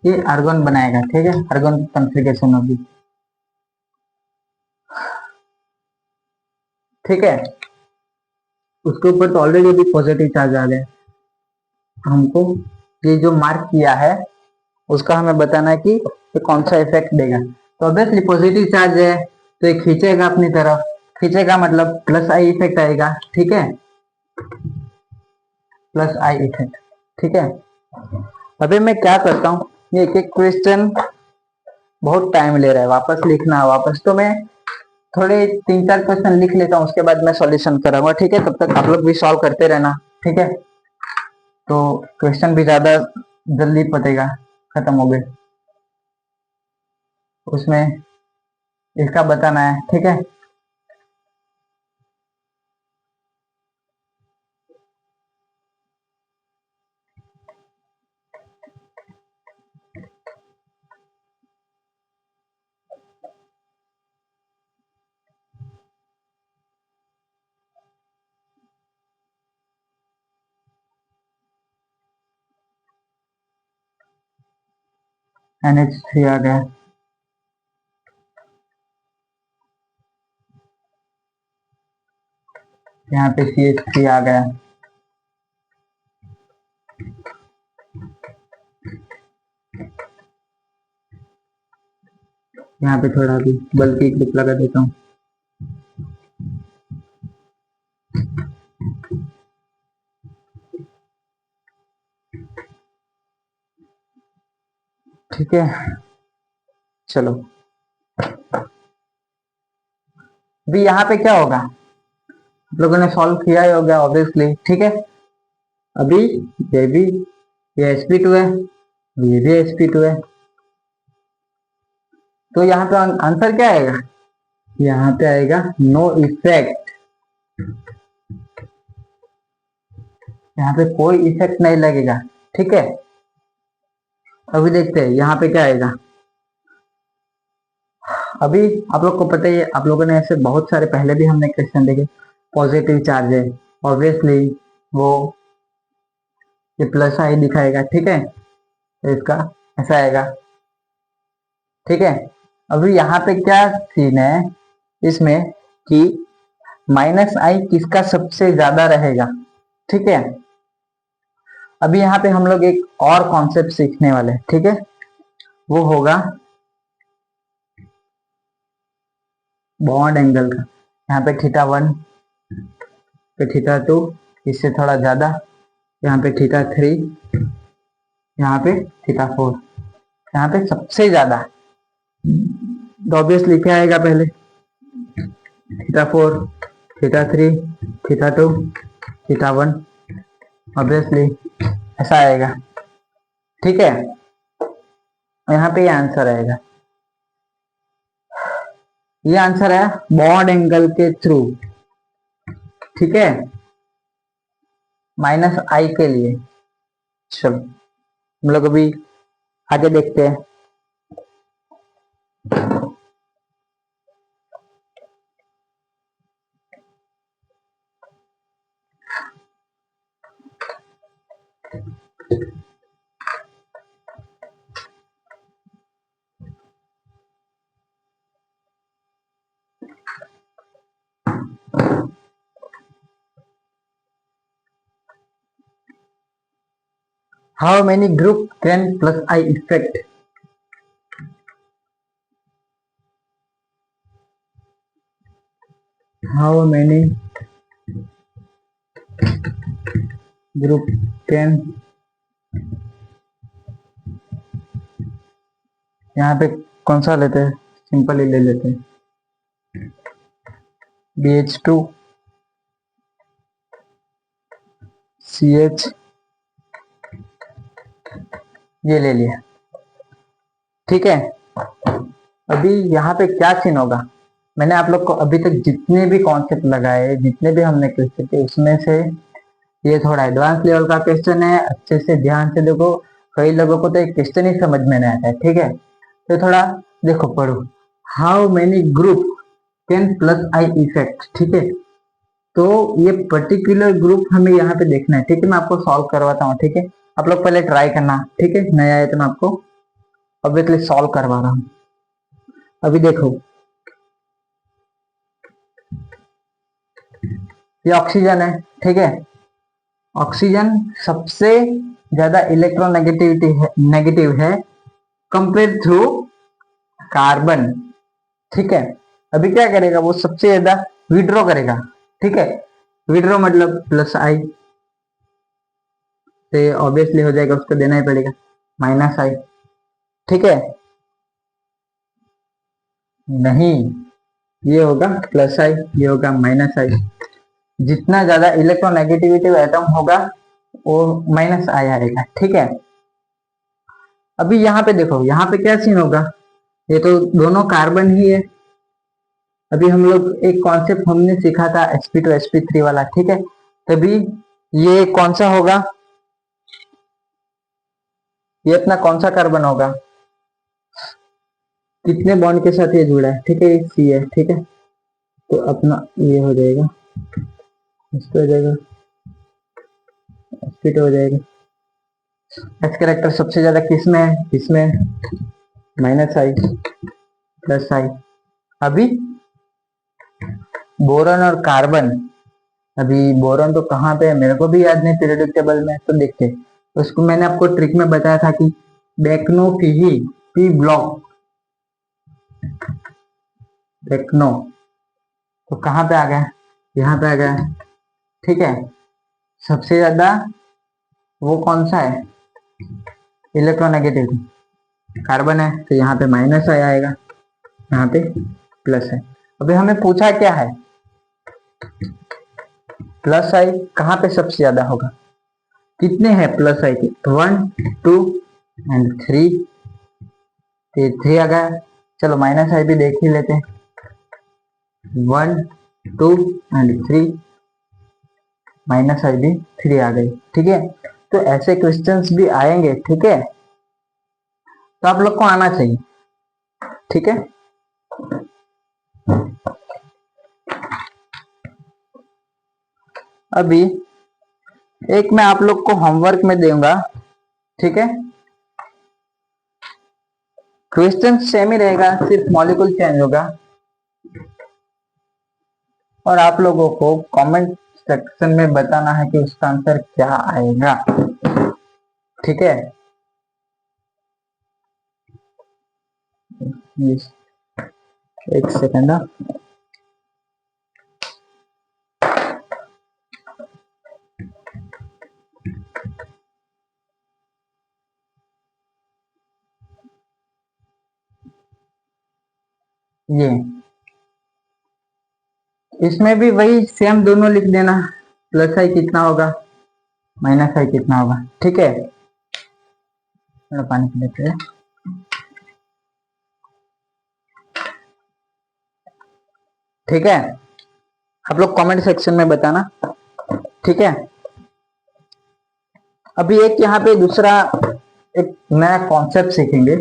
ये आर्गन बनाएगा। ठीक है, आर्गन कॉन्फ़िगरेशन होगी। ठीक है, उसके ऊपर तो ऑलरेडी अभी पॉजिटिव चार्ज आ गया, हमको ये जो मार्क किया है उसका हमें बताना है कि ये कौन सा इफेक्ट देगा। तो ऑब्वियसली पॉजिटिव चार्ज है तो ये खींचेगा अपनी तरफ, खींचेगा मतलब प्लस आई इफेक्ट आएगा, ठीक है, प्लस आई इफेक्ट, ठीक है। अभी मैं क्या करता हूँ, ये एक एक क्वेश्चन बहुत टाइम ले रहा है, वापस लिखना वापस, तो मैं थोड़े 3-4 क्वेश्चन लिख लेता हूँ, उसके बाद मैं सॉल्यूशन करूंगा, ठीक है। तब तक आप लोग भी सॉल्व करते रहना, ठीक है। तो क्वेश्चन भी ज्यादा जल्दी पतेगा, खत्म हो गए, उसमें इसका बताना है, ठीक है। NH3 आ गया, यहाँ पे CH3 आ गया, यहाँ पे थोड़ा भी बल्कि क्लिप लगा देता हूँ, ठीक है। चलो अभी यहाँ पे क्या होगा, आप लोगों ने सॉल्व किया ही होगा ऑब्वियसली, ठीक है। अभी ये भी, ये sp2 है, ये भी sp2 है, तो यहाँ पे आंसर क्या आएगा, यहाँ पे आएगा नो इफेक्ट, यहाँ पे कोई इफेक्ट नहीं लगेगा, ठीक है। अभी देखते हैं यहाँ पे क्या आएगा। अभी आप लोग को पता ही है, आप लोगों ने ऐसे बहुत सारे पहले भी हमने क्वेश्चन देखे, पॉजिटिव चार्ज है, ऑब्वियसली वो ये प्लस आई दिखाएगा, ठीक है, तो इसका ऐसा आएगा, ठीक है। अभी यहाँ पे क्या सीन है इसमें कि माइनस आई किसका सबसे ज्यादा रहेगा, ठीक है। अभी यहाँ पे हम लोग एक और कॉन्सेप्ट सीखने वाले हैं, ठीक है, वो होगा बॉन्ड एंगल का। यहाँ पे θ1 पे θ2, इससे थोड़ा ज्यादा, यहाँ पे θ3, यहाँ पे θ4, यहाँ पे सबसे ज्यादा, तो ऑब्वियसली क्या आएगा पहले, θ4, θ3, θ2, θ1, ऑब्वियसली ऐसा आएगा, ठीक है। यहाँ पे ये आंसर आएगा, ये आंसर है बॉन्ड एंगल के थ्रू, ठीक है, माइनस आई के लिए। चलो हम लोग अभी आगे देखते हैं। How many group can plus I effect? How many group can, यहाँ पे कौन सा लेते हैं, सिंपल ही ले लेते हैं, BH2 CH, ये ले लिया, ठीक है। अभी यहाँ पे क्या सीन होगा, मैंने आप लोग को अभी तक जितने भी कॉन्सेप्ट लगाए, जितने भी हमने क्वेश्चन किए, उसमें से ये थोड़ा एडवांस लेवल का क्वेश्चन है, अच्छे से ध्यान से देखो, कई लोगों को तो एक क्वेश्चन ही समझ में नहीं आता है, ठीक है। तो थोड़ा देखो पढ़ो, how many group can plus I effect, ठीक है। तो ये पर्टिकुलर ग्रुप हमें यहाँ पे देखना है, ठीक है। मैं आपको सॉल्व करवाता हूँ, ठीक है। आप लोग पहले ट्राई करना, ठीक है, नया है तो मैं आपको ऑब्वियसली सॉल्व करवा रहा हूँ। अभी देखो ये ऑक्सीजन है, ठीक है। ऑक्सीजन सबसे ज्यादा इलेक्ट्रोनेगेटिविटी है, नेगेटिव है कंपेयर टू कार्बन, ठीक है। अभी क्या करेगा, वो सबसे ज्यादा विड्रॉ करेगा, ठीक है। विड्रॉ मतलब प्लस आई, तो ऑब्वियसली हो जाएगा, उसको देना ही पड़ेगा माइनस आई, ठीक है। नहीं, ये होगा प्लस आई, ये होगा माइनस आई। जितना ज्यादा इलेक्ट्रोनेगेटिविटी एटम होगा वो माइनस आई आएगा, ठीक है। अभी यहाँ पे देखो, यहाँ पे क्या सीन होगा, ये तो दोनों कार्बन ही है। अभी हम लोग एक कॉन्सेप्ट हमने सीखा था sp2 sp3 वाला, ठीक है। तभी ये कौन सा होगा, ये अपना कौन सा कार्बन होगा, कितने बॉन्ड के साथ ये जुड़ा है, ठीक है, सी है, ठीक है। तो अपना ये हो जाएगा, इस पे हो जाएगा, sp2 हो जाएगा। एच कैरेक्टर सबसे ज्यादा किस में है, इसमें माइनस आई प्लस आई। अभी बोरॉन और कार्बन, अभी बोरॉन तो कहाँ पे है मेरे को भी याद नहीं पीरियोडिक टेबल में, तो देखते उसको मैंने आपको ट्रिक में बताया था कि बेक्नोफिही पी ब्लॉक, बेक्नो, तो कहाँ पे आ गया, यहाँ पे आ गया, ठीक है। सबसे ज्यादा वो कौन सा है, इलेक्ट्रोनेगेटिव कार्बन है, तो यहाँ पे माइनस आई आएगा, यहाँ पे प्लस है। अभी हमें पूछा क्या है, प्लस आई कहाँ पे सबसे ज्यादा होगा, कितने हैं प्लस आई के, 1 2 एंड 3, 3 आ गया। चलो माइनस आई भी देख ही लेते हैं, 1 2 एंड 3, माइनस आई भी 3 आ गई, ठीक है। तो ऐसे क्वेश्चंस भी आएंगे, ठीक है, तो आप लोग को आना चाहिए, ठीक है। अभी एक मैं आप लोग को होमवर्क में दूंगा, ठीक है। क्वेश्चन सेम ही रहेगा, सिर्फ मॉलिक्यूल चेंज होगा, और आप लोगों को कमेंट सेक्शन में बताना है कि उसका आंसर क्या आएगा, ठीक है। एक सेकंड, ये इसमें भी वही सेम दोनों लिख देना, प्लस आई कितना होगा, माइनस आई कितना होगा, ठीक है। थोड़ा पानी पी लेते हैं, ठीक है। आप लोग कमेंट सेक्शन में बताना, ठीक है। अभी एक यहाँ पे दूसरा एक नया कॉन्सेप्ट सीखेंगे,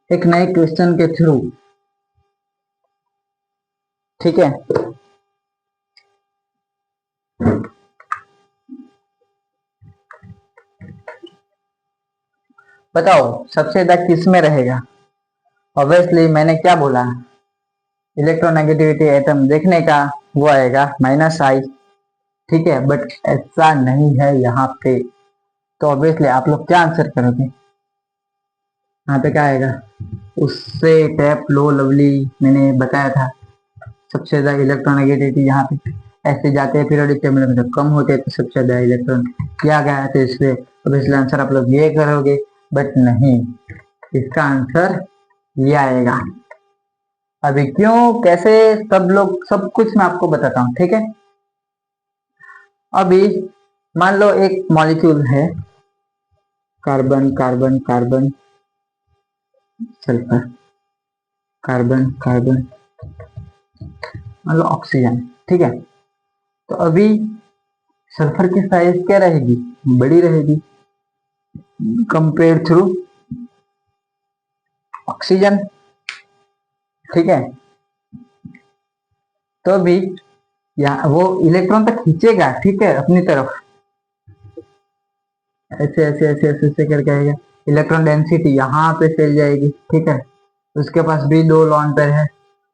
एक नए क्वेश्चन के थ्रू, ठीक है। बताओ सबसे ज्यादा किस में रहेगा, ऑब्वियसली मैंने क्या बोला, इलेक्ट्रोनेगेटिविटी एटम देखने का वो आएगा माइनस आई, ठीक है। बट ऐसा नहीं है यहाँ पे, तो ऑब्वियसली आप लोग क्या आंसर करोगे, यहाँ पे क्या आएगा, उससे टैप लो लवली मैंने बताया था, सबसे ज्यादा इलेक्ट्रोनेगेटिविटी यहाँ पे ऐसे जाते हैं पीरियोडिक टेबल में, जब कम होते हैं तो सबसे ज्यादा इलेक्ट्रॉन किया गया है, तो इसलिए ऑब्वियसली आंसर आप लोग ये करोगे, बट नहीं, इसका आंसर ये आएगा। अभी क्यों कैसे सब लोग सब कुछ मैं आपको बताता हूँ, ठीक है। अभी मान लो एक मॉलिक्यूल है, carbon carbon carbon sulphur, carbon carbon, मान लो ऑक्सीजन, ठीक है। तो अभी सल्फर की साइज क्या रहेगी, बड़ी रहेगी कंपेयर थ्रू ऑक्सीजन, ठीक है। तो अभी यहाँ वो इलेक्ट्रॉन तक खींचेगा, ठीक है, अपनी तरफ, ऐसे ऐसे ऐसे ऐसे ऐसे करके आएगा, इलेक्ट्रॉन डेंसिटी यहाँ पे फैल जाएगी, ठीक है। उसके पास भी 2 लॉन पेयर है,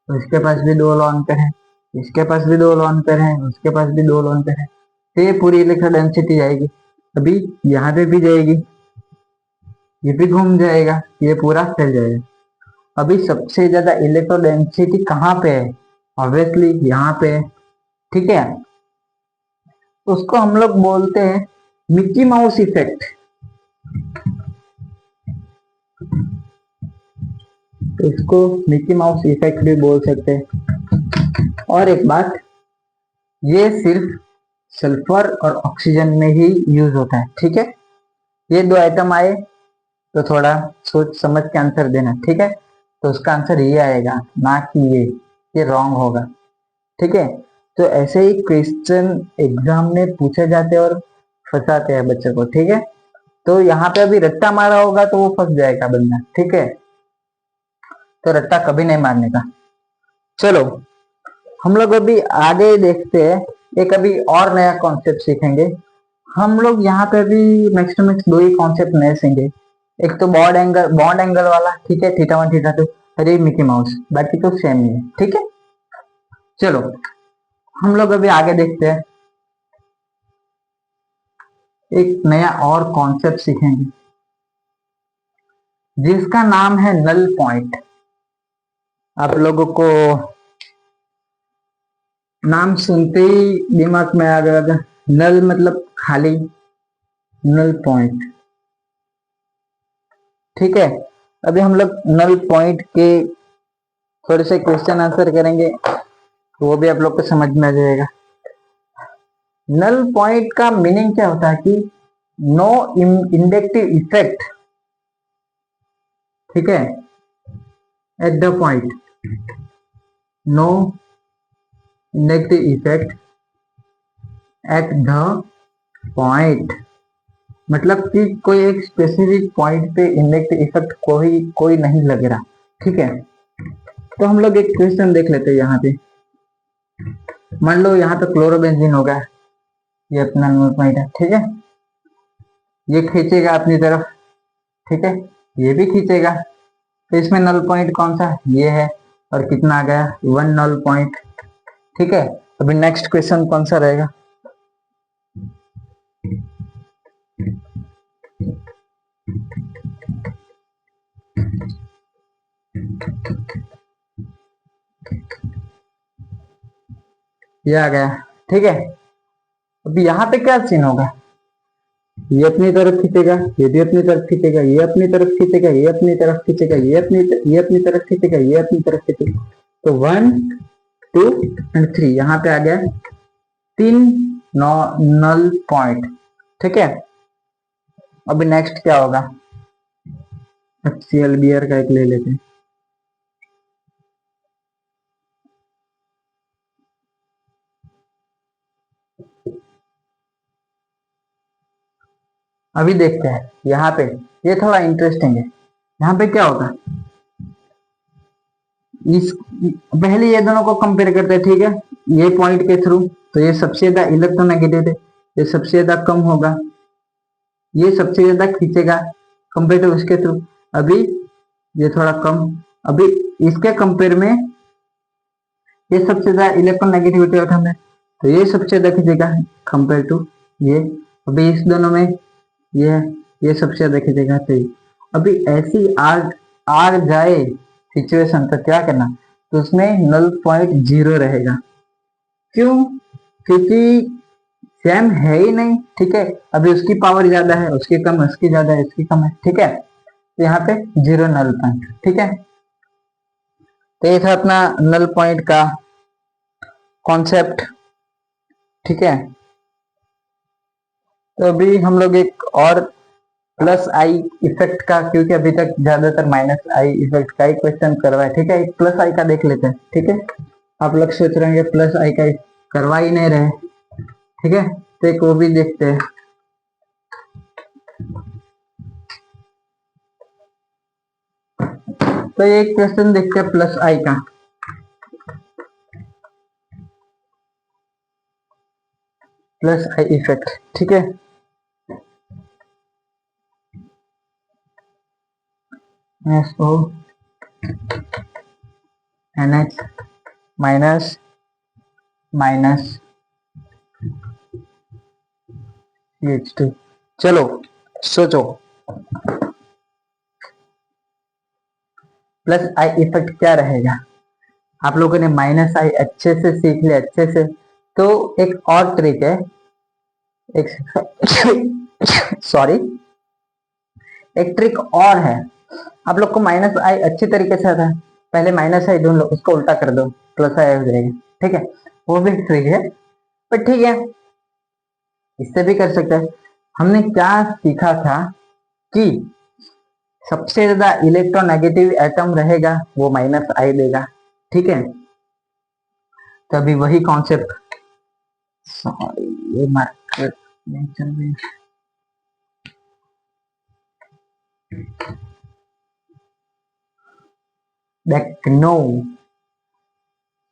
उसके पास भी 2 लॉन पेयर है, इसके पास भी 2 लॉन पेयर है, उसके पास भी 2 लॉन पेयर है, तो ये पूरी इलेक्ट्रॉन डेंसिटी जाएगी। अभी यहाँ पे भी जाएगी, ये भी घूम जाएगा, ये पूरा फैल जाएगा। अभी सबसे ज्यादा इलेक्ट्रोडेंसिटी कहाँ पे है? ऑब्वियसली यहाँ पे है, ठीक है। उसको हम लोग बोलते हैं मिक्की माउस इफेक्ट। इसको मिक्की माउस इफेक्ट भी बोल सकते हैं। और एक बात, ये सिर्फ सल्फर और ऑक्सीजन में ही यूज होता है, ठीक है। ये दो आइटम आए तो थोड़ा सोच समझ के आंसर देना, ठीक है। तो उसका आंसर ये आएगा, ना कि ये रॉन्ग होगा, ठीक है। तो ऐसे ही क्वेश्चन एग्जाम में पूछे जाते हैं और फंसाते हैं बच्चे को, ठीक है। तो यहाँ पे अभी रट्टा मारा होगा तो वो फंस जाएगा बंदा, ठीक है। तो रट्टा कभी नहीं मारने का। चलो हम लोग अभी आगे देखते हैं, एक अभी और नया कॉन्सेप्ट सीखेंगे हम लोग। यहाँ पे अभी नेक्स्ट नेक्स्ट दो ही कॉन्सेप्ट नए सीखेंगे। एक तो बॉन्ड एंगल वाला, ठीक है, थीटा वन थीटा टू, और ये मिकी माउस, बाकी तो सेम ही है, ठीक है। चलो हम लोग अभी आगे देखते हैं, एक नया और कॉन्सेप्ट सीखेंगे जिसका नाम है नल पॉइंट। आप लोगों को नाम सुनते ही दिमाग में आ गया, नल मतलब खाली, नल पॉइंट, ठीक है। अभी हम लोग नल पॉइंट के थोड़े से क्वेश्चन आंसर करेंगे, तो वो भी आप लोग को समझ में आ जाएगा। नल पॉइंट का मीनिंग क्या होता है कि नो इंडक्टिव इफेक्ट, ठीक है, at the point, no inductive effect at the point, मतलब कि कोई एक स्पेसिफिक पॉइंट पे इंडक्टिव इफेक्ट कोई नहीं लग रहा, ठीक है। तो हम लोग एक क्वेश्चन देख लेते हैं यहाँ पे। मान लो यहाँ पे क्लोरोबेंजीन होगा, ये अपना नल पॉइंट है, ठीक है। ये खींचेगा अपनी तरफ, ठीक है, ये भी खींचेगा, तो इसमें नल पॉइंट कौन सा? ये है। और कितना आ गया? वन नल पॉइंट, ठीक है। अभी नेक्स्ट क्वेश्चन कौन सा रहेगा? ये आ गया, ठीक है। अभी यहाँ पे क्या सीन होगा? ये अपनी तरफ खींचेगा, ये भी अपनी तरफ खींचेगा, ये अपनी तरफ खींचेगा, ये अपनी तरफ खींचेगा, ये अपनी तरफ खींचेगा, ये अपनी तरफ खींचेगा। तो वन टू एंड थ्री, यहाँ पे आ गया तीन नल पॉइंट, ठीक है। अभी नेक्स्ट क्या होगा? HCl बियर का एक ले लेते हैं। अभी देखते हैं यहाँ पे, ये थोड़ा इंटरेस्टिंग है। यहाँ पे क्या होगा? इस पहले ये दोनों को कंपेयर करते हैं, ठीक है। ये पॉइंट के थ्रू, तो ये सबसे ज्यादा इलेक्ट्रोनेगेटिव है, ये सबसे ज्यादा कम होगा, ये सबसे ज्यादा खींचेगा कंपेयर टू उसके थ्रू। अभी ये थोड़ा कम, अभी इसके कंपेयर में ये सबसे ज्यादा इलेक्ट्रोनेगेटिविटी एटम है, तो ये सबसे ज्यादा खींचेगा कंपेयर टू ये। अभी इस दोनों में ये ये सबसे ज्यादा खींचेगा, तो ये अभी ऐसी आर जाए सिचुएशन, तो क्या करना? तो उसमें नल पॉइंट जीरो रहेगा। क्यों? क्योंकि सेम है ही नहीं, ठीक है। अभी उसकी पावर ज्यादा है, उसकी कम है, उसकी ज्यादा है, उसकी कम है, ठीक है। तो यहाँ पे जीरो नल पॉइंट, ठीक है। तो ये था अपना नल पॉइंट का कॉन्सेप्ट, ठीक है। तो अभी हम लोग एक और प्लस आई इफेक्ट का, क्योंकि अभी तक ज्यादातर माइनस आई इफेक्ट का ही क्वेश्चन करवाए, ठीक है। एक प्लस आई का देख लेते हैं, ठीक है। आप लोग सोच रहे हैं प्लस आई का करवा ही नहीं रहे, ठीक है। तो एक वो भी देखते हैं। तो ये क्वेश्चन देखते हैं प्लस आई का। प्लस आई इफेक्ट, ठीक है। SO NH minus minus CH2। चलो सोचो, प्लस आई इफेक्ट क्या रहेगा? आप लोगों ने माइनस आई अच्छे से सीख लिया अच्छे से। तो एक और ट्रिक है, एक सॉरी, एक ट्रिक और है। आप लोग को माइनस आई अच्छी तरीके से आता है, पहले माइनस आई ढूंढ लो, उसको उल्टा कर दो, प्लस आई हो जाएगा। ठीक है, वो भी ट्रिक है, पर ठीक है, इससे भी कर सकते हैं। हमने क्या सीखा था कि सबसे ज्यादा इलेक्ट्रोनेगेटिव एटम रहेगा वो माइनस आई देगा। ठीक है, तो अभी वही कॉन्सेप्ट, सॉरी ये मार्केट नहीं चल रही, नो,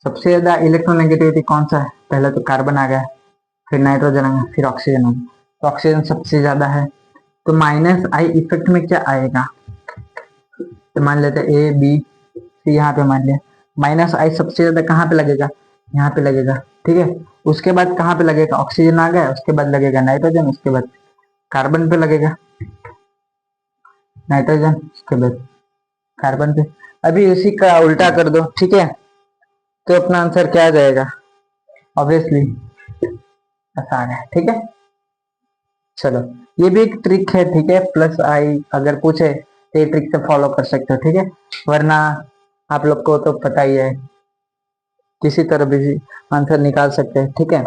सबसे ज्यादा इलेक्ट्रोनेगेटिविटी कौन सा है? पहले तो कार्बन आ गया, फिर नाइट्रोजन आ गया, फिर ऑक्सीजन आ गया, तो ऑक्सीजन सबसे ज्यादा है। तो माइनस आई इफेक्ट में क्या आएगा? तो मान लेते ए बी सी, यहाँ पे मान लिया माइनस आई सबसे ज्यादा कहाँ पे लगेगा? यहाँ पे लगेगा। ठीक है, उसके बाद कहाँ पे लगेगा? ऑक्सीजन आ गया, उसके बाद लगेगा नाइट्रोजन, उसके बाद कार्बन पे लगेगा, नाइट्रोजन, उसके बाद कार्बन पे। अभी उसी का उल्टा कर दो। ठीक है, तो अपना आंसर क्या आ जाएगा? ऑब्वियसली आसान है। ठीक है, चलो, ये भी एक ट्रिक है। ठीक है, प्लस आई अगर पूछे तो ये ट्रिक से फॉलो कर सकते हो। ठीक है, वरना आप लोग को तो पता ही है, किसी तरह भी आंसर निकाल सकते हैं। ठीक है,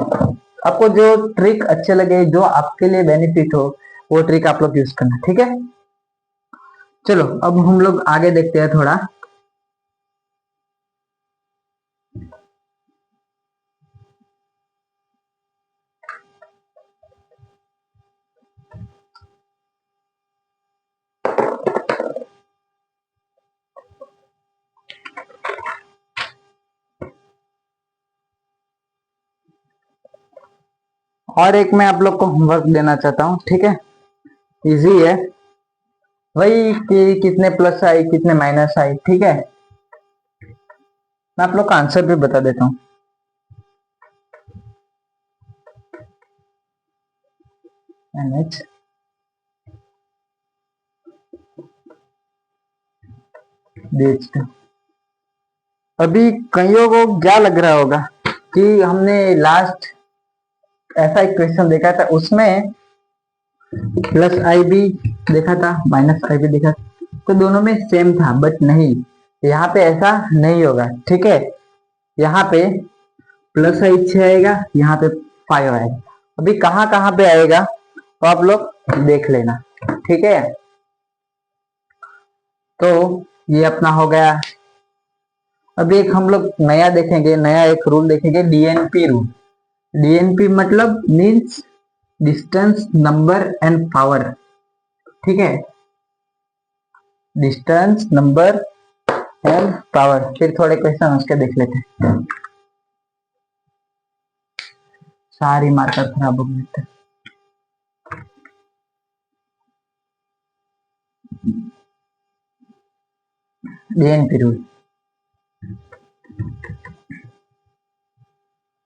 आपको जो ट्रिक अच्छे लगे, जो आपके लिए बेनिफिट हो, वो ट्रिक आप लोग यूज करना। ठीक है, चलो अब हम लोग आगे देखते हैं थोड़ा। और एक मैं आप लोग को होमवर्क देना चाहता हूँ। ठीक है, इजी है, वही कि कितने प्लस आई कितने माइनस आई। ठीक है, मैं आप लोग का आंसर भी बता देता हूँ। NH DH2। अभी कईयों को क्या लग रहा होगा कि हमने लास्ट ऐसा एक क्वेश्चन देखा था, उसमें प्लस आई भी देखा था, माइनस आई भी देखा था, तो दोनों में सेम था। बट नहीं, यहाँ पे ऐसा नहीं होगा। ठीक है, यहाँ पे प्लस आई 6 आएगा, यहाँ पे 5 आएगा। अभी कहाँ कहाँ पे आएगा तो आप लोग देख लेना। ठीक है, तो ये अपना हो गया। अभी एक हम लोग नया देखेंगे, नया एक रूल देखेंगे, डीएनपी रूल। डीएनपी मतलब means distance number and power. ठीक है, डिस्टेंस नंबर एंड पावर। फिर थोड़े क्वेश्चन उसके देख लेते हैं। सारी मार्कर खराब हो गए थे। DNP rule,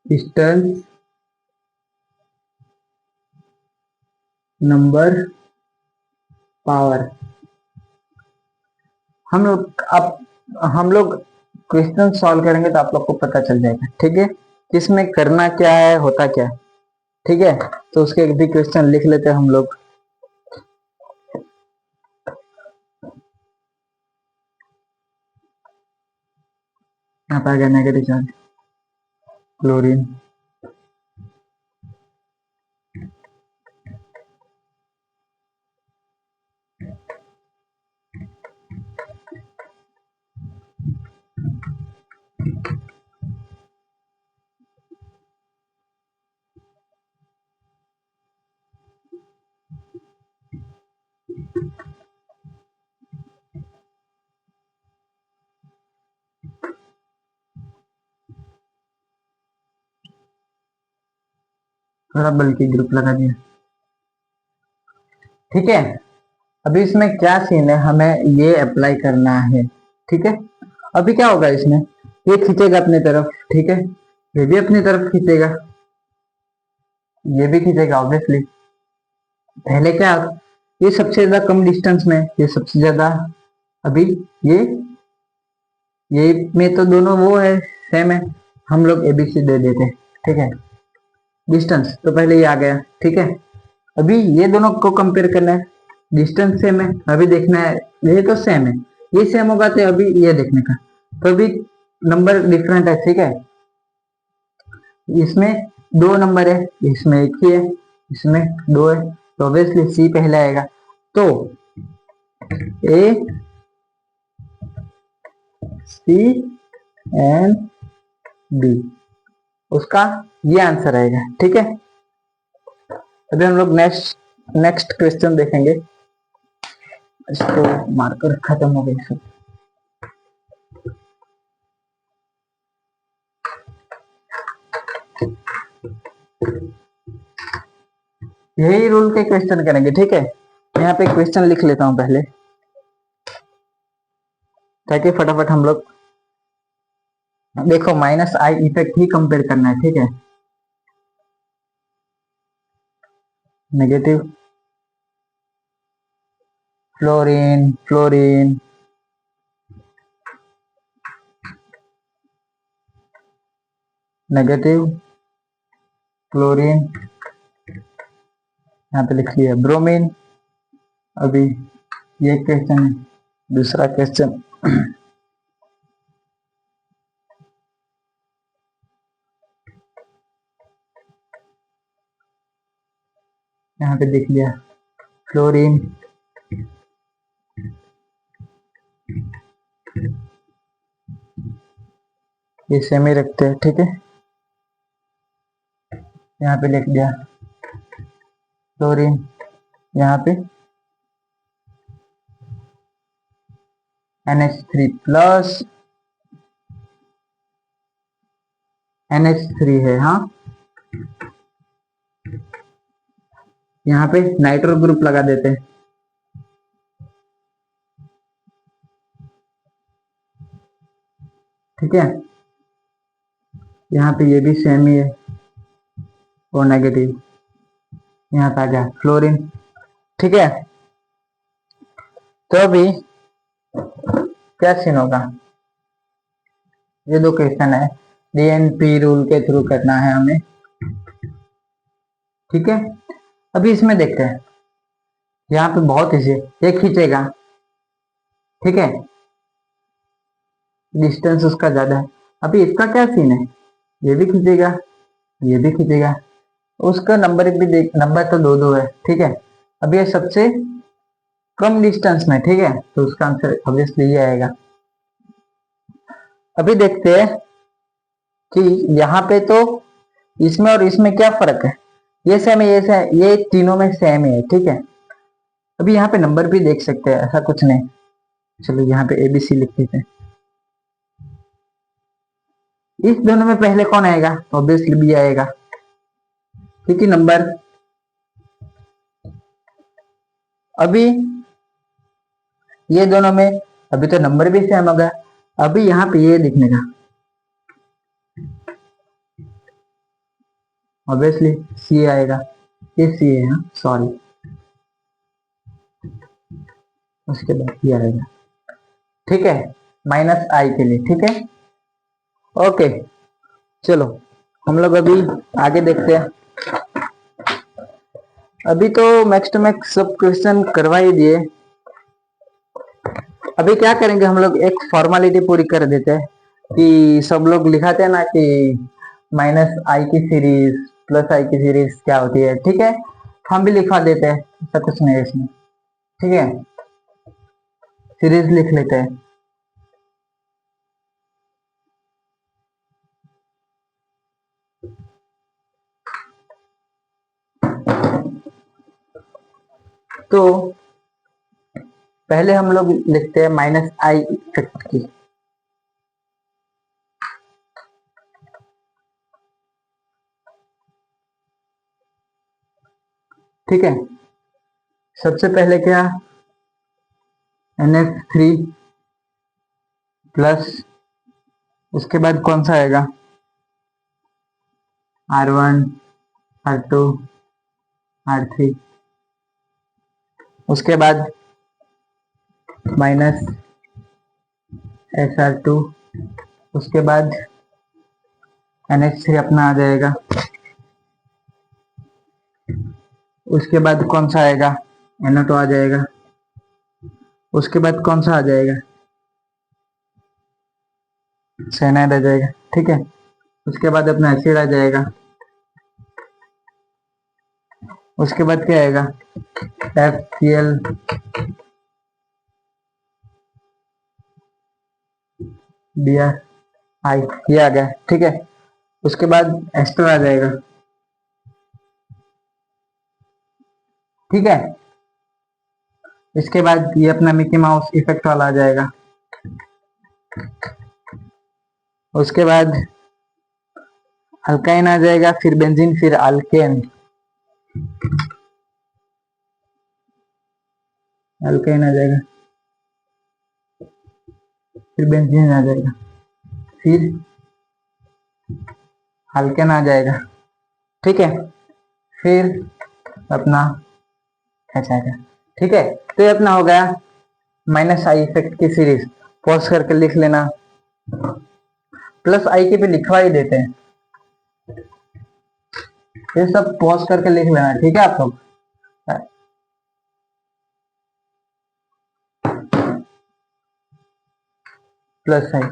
distance number power. हम लोग अब हम लोग क्वेश्चन सॉल्व करेंगे तो आप लोग को पता चल जाएगा। ठीक है, किसमें करना क्या है, होता क्या है। ठीक है, तो उसके भी क्वेश्चन लिख लेते हैं हम लोग। यहाँ पे आ गया नेगेटिव चार्ज, क्लोरीन, थोड़ा बल्कि ग्रुप लगा दिया। ठीक है, अभी इसमें क्या सीन है, हमें ये अप्लाई करना है। ठीक है, अभी क्या होगा इसमें, ये खींचेगा अपनी तरफ। ठीक है, ये भी अपनी तरफ खींचेगा, ये भी खींचेगा ऑब्वियसली। पहले क्या, ये सबसे ज्यादा कम डिस्टेंस में, ये सबसे ज्यादा, अभी ये ये में तो दोनों वो है, सेम है, हम लोग एबीसी दे देते, ठीक है। डिस्टेंस तो पहले ये आ गया, ठीक है। अभी ये दोनों को कंपेयर करना है, डिस्टेंस सेम है, अभी देखना है ये तो सेम है, ये सेम होगा तो अभी ये देखने का, तो अभी नंबर डिफरेंट है, ठीक है। इसमें दो नंबर है, इसमें एक ही है, इसमें दो है, तो ऑब्वियसली सी पहले आएगा। तो ए सी एंड बी, उसका ये आंसर आएगा, ठीक है। अभी हम लोग नेक्स्ट नेक्स्ट क्वेश्चन देखेंगे। इसको मार्कर खत्म हो गए सब। यही रूल के क्वेश्चन करेंगे, ठीक है। यहाँ पे क्वेश्चन लिख लेता हूं पहले, ताकि फटाफट हम लोग देखो, minus I effect he compare करना है, ठीक है। Negative fluorine, fluorine, negative chlorine, यहाँ पे लिख लिया ब्रोमीन। अभी ये क्वेश्चन है, दूसरा क्वेश्चन यहाँ पे देख लिया फ्लोरीन, ये सेम ही रखते हैं, ठीक है। यहाँ पे लिख दिया फ्लोरीन, यहाँ पे NH3 प्लस NH3 है, हाँ। यहाँ पे नाइट्रो ग्रुप लगा देते हैं, ठीक है। यहाँ पे ये भी सेम ही है और नेगेटिव, यहाँ पे आ गया फ्लोरीन, ठीक है। तो अभी क्या सीन होगा, ये दो क्वेश्चन है, डीएनपी रूल के थ्रू करना है हमें, ठीक है। अभी इसमें देखते हैं, यहाँ पे बहुत इजी है, ये खींचेगा, ठीक है, डिस्टेंस उसका ज्यादा है। अभी इसका क्या सीन है, ये भी खींचेगा, ये भी खींचेगा, उसका नंबर भी देख, नंबर तो दो दो है, ठीक है। अब ये सबसे कम डिस्टेंस में, ठीक है, तो उसका आंसर ऑब्वियसली ये आएगा। अभी देखते हैं कि यहाँ पे तो इसमें और इसमें क्या फर्क है, ये सेम है, ये सेम, ये तीनों में सेम है, ठीक है। अभी यहाँ पे नंबर भी देख सकते हैं, ऐसा कुछ नहीं। चलो यहाँ पे एबीसी लिख देते हैं। इस दोनों में पहले कौन आएगा, ऑब्वियसली बी आएगा, क्योंकि नंबर, अभी ये दोनों में अभी तो नंबर भी सेम होगा। अभी यहाँ पे ये दिखने का, ऑब्वियसली सी आएगा, ये सी है, हाँ सॉरी, उसके बाद ये आएगा, ठीक है, माइनस आई के लिए, ठीक है। ओके, चलो हम लोग अभी आगे देखते हैं। अभी तो मैक्स टू मैक्स सब क्वेश्चन करवा ही दिए। अभी क्या करेंगे, हम लोग एक फॉर्मेलिटी पूरी कर देते हैं कि सब लोग लिखाते हैं ना कि माइनस आई की सीरीज प्लस आई की सीरीज क्या होती है, ठीक है, हम भी लिखवा देते हैं, ऐसा कुछ नहीं है इसमें, ठीक है, सीरीज लिख लेते हैं। तो पहले हम लोग लिखते हैं माइनस आई इफेक्ट की, ठीक है। सबसे पहले क्या, NH3 प्लस, उसके बाद कौन सा आएगा, R1, R2, R3, उसके बाद माइनस SR2, उसके बाद NH3 अपना आ जाएगा। उसके बाद कौन सा आएगा, NO2 आ जाएगा। उसके बाद कौन सा आ जाएगा, साइनाइड आ जाएगा। ठीक है, उसके बाद अपना एसिड आ जाएगा। उसके बाद क्या आएगा, FCl Br ये आ गया। ठीक है, उसके बाद एस्टर आ जाएगा। ठीक है, इसके बाद ये अपना मिकी माउस इफेक्ट वाला आ जाएगा। उसके बाद अल्काइन आ जाएगा, फिर बेंजीन, फिर अल्केन। अल्काइन आ जाएगा, फिर बेंजीन आ जाएगा, फिर अल्केन आ जाएगा। ठीक है, फिर अपना एच आएगा। ठीक है, तो ये अपना हो गया -I इफेक्ट की सीरीज। पॉज करके लिख लेना, +I के पे लिखवा ही देते हैं, ये सब पॉज करके लिख लेना। ठीक है, आप लोग +I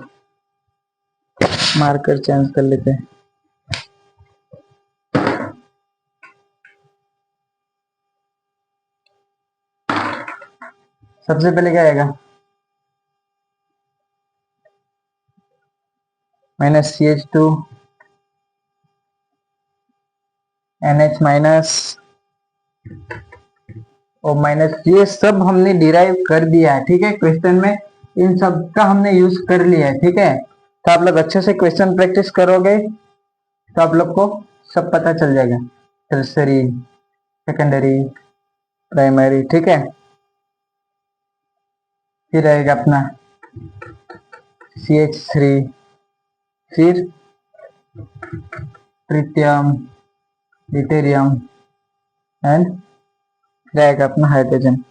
मार्कर चेंज कर लेते हैं। सबसे पहले क्या आएगा, -CH2 NH माइनस और माइनस, ये सब हमने डिराइव कर दिया है। ठीक है, क्वेश्चन में इन सब का हमने यूज कर लिया है। ठीक है, तो आप लोग अच्छे से क्वेश्चन प्रैक्टिस करोगे तो आप लोग को सब पता चल जाएगा, टर्सरी, सेकेंडरी, प्राइमरी। ठीक है, फिर रहेगा अपना CH3, फिर ट्रिटियम, ड्यूटेरियम एंड रहेगा अपना हाइड्रोजन।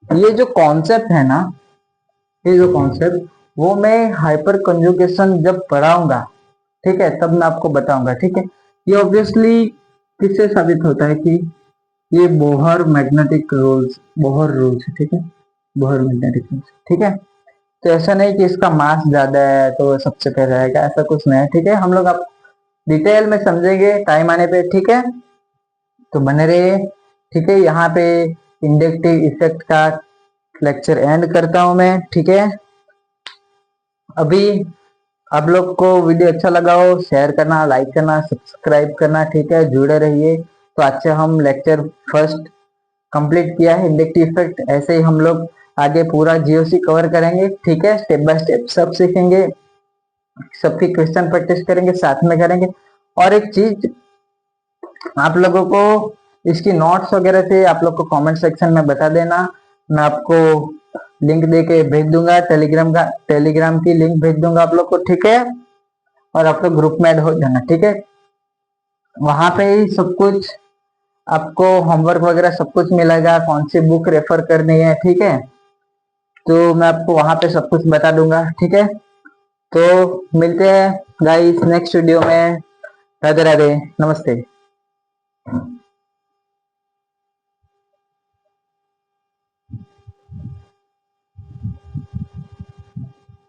ये जो कॉन्सेप्ट है ना, ये जो कॉन्सेप्ट वो मैं हाइपर कंजुगेशन जब पढ़ाऊंगा, ठीक है, तब मैं आपको बताऊंगा। ठीक है, ये ऑब्वियसली किससे साबित होता है कि ये Bohr magnetic rules, Bohr rules. ठीक है, बोहर मैग्नेटिक रूल्स। ठीक है, तो ऐसा नहीं कि इसका मास ज्यादा है तो सबसे पहले आएगा, ऐसा कुछ नहीं है। ठीक है, हम लोग आप डिटेल में समझेंगे टाइम आने पे। ठीक है, तो बने रहिए। ठीक है, यहाँ पे इंडक्टिव इफेक्ट का लेक्चर एंड करता हूं मैं। ठीक है, अभी आप लोग को वीडियो अच्छा लगा हो, शेयर करना, लाइक करना, सब्सक्राइब करना। ठीक है, जुड़े रहिए। तो अच्छा, हम लेक्चर फर्स्ट कंप्लीट किया है इंडक्टिव इफेक्ट, ऐसे ही हम लोग आगे पूरा जीओसी कवर करेंगे। ठीक है, स्टेप बाय स्टेप सब सीखेंगे, सबकी क्वेश्चन प्रैक्टिस करेंगे, साथ में करेंगे। और एक चीज आप लोगों को, इसकी नोट्स वगैरह से आप लोग को कमेंट सेक्शन में बता देना, मैं आपको लिंक दे के भेज दूंगा, टेलीग्राम की लिंक भेज दूंगा आप लोग को। ठीक है, और आप लोग ग्रुप में ऐड हो जाना। ठीक है, वहां पे ही सब कुछ आपको होमवर्क वगैरह सब कुछ मिलेगा, कौन सी बुक रेफर करनी है। ठीक है, तो मैं आपको वहां पे सब कुछ बता दूंगा। ठीक है, तो मिलते हैं गाइस नेक्स्ट वीडियो में। राधे राधे, नमस्ते।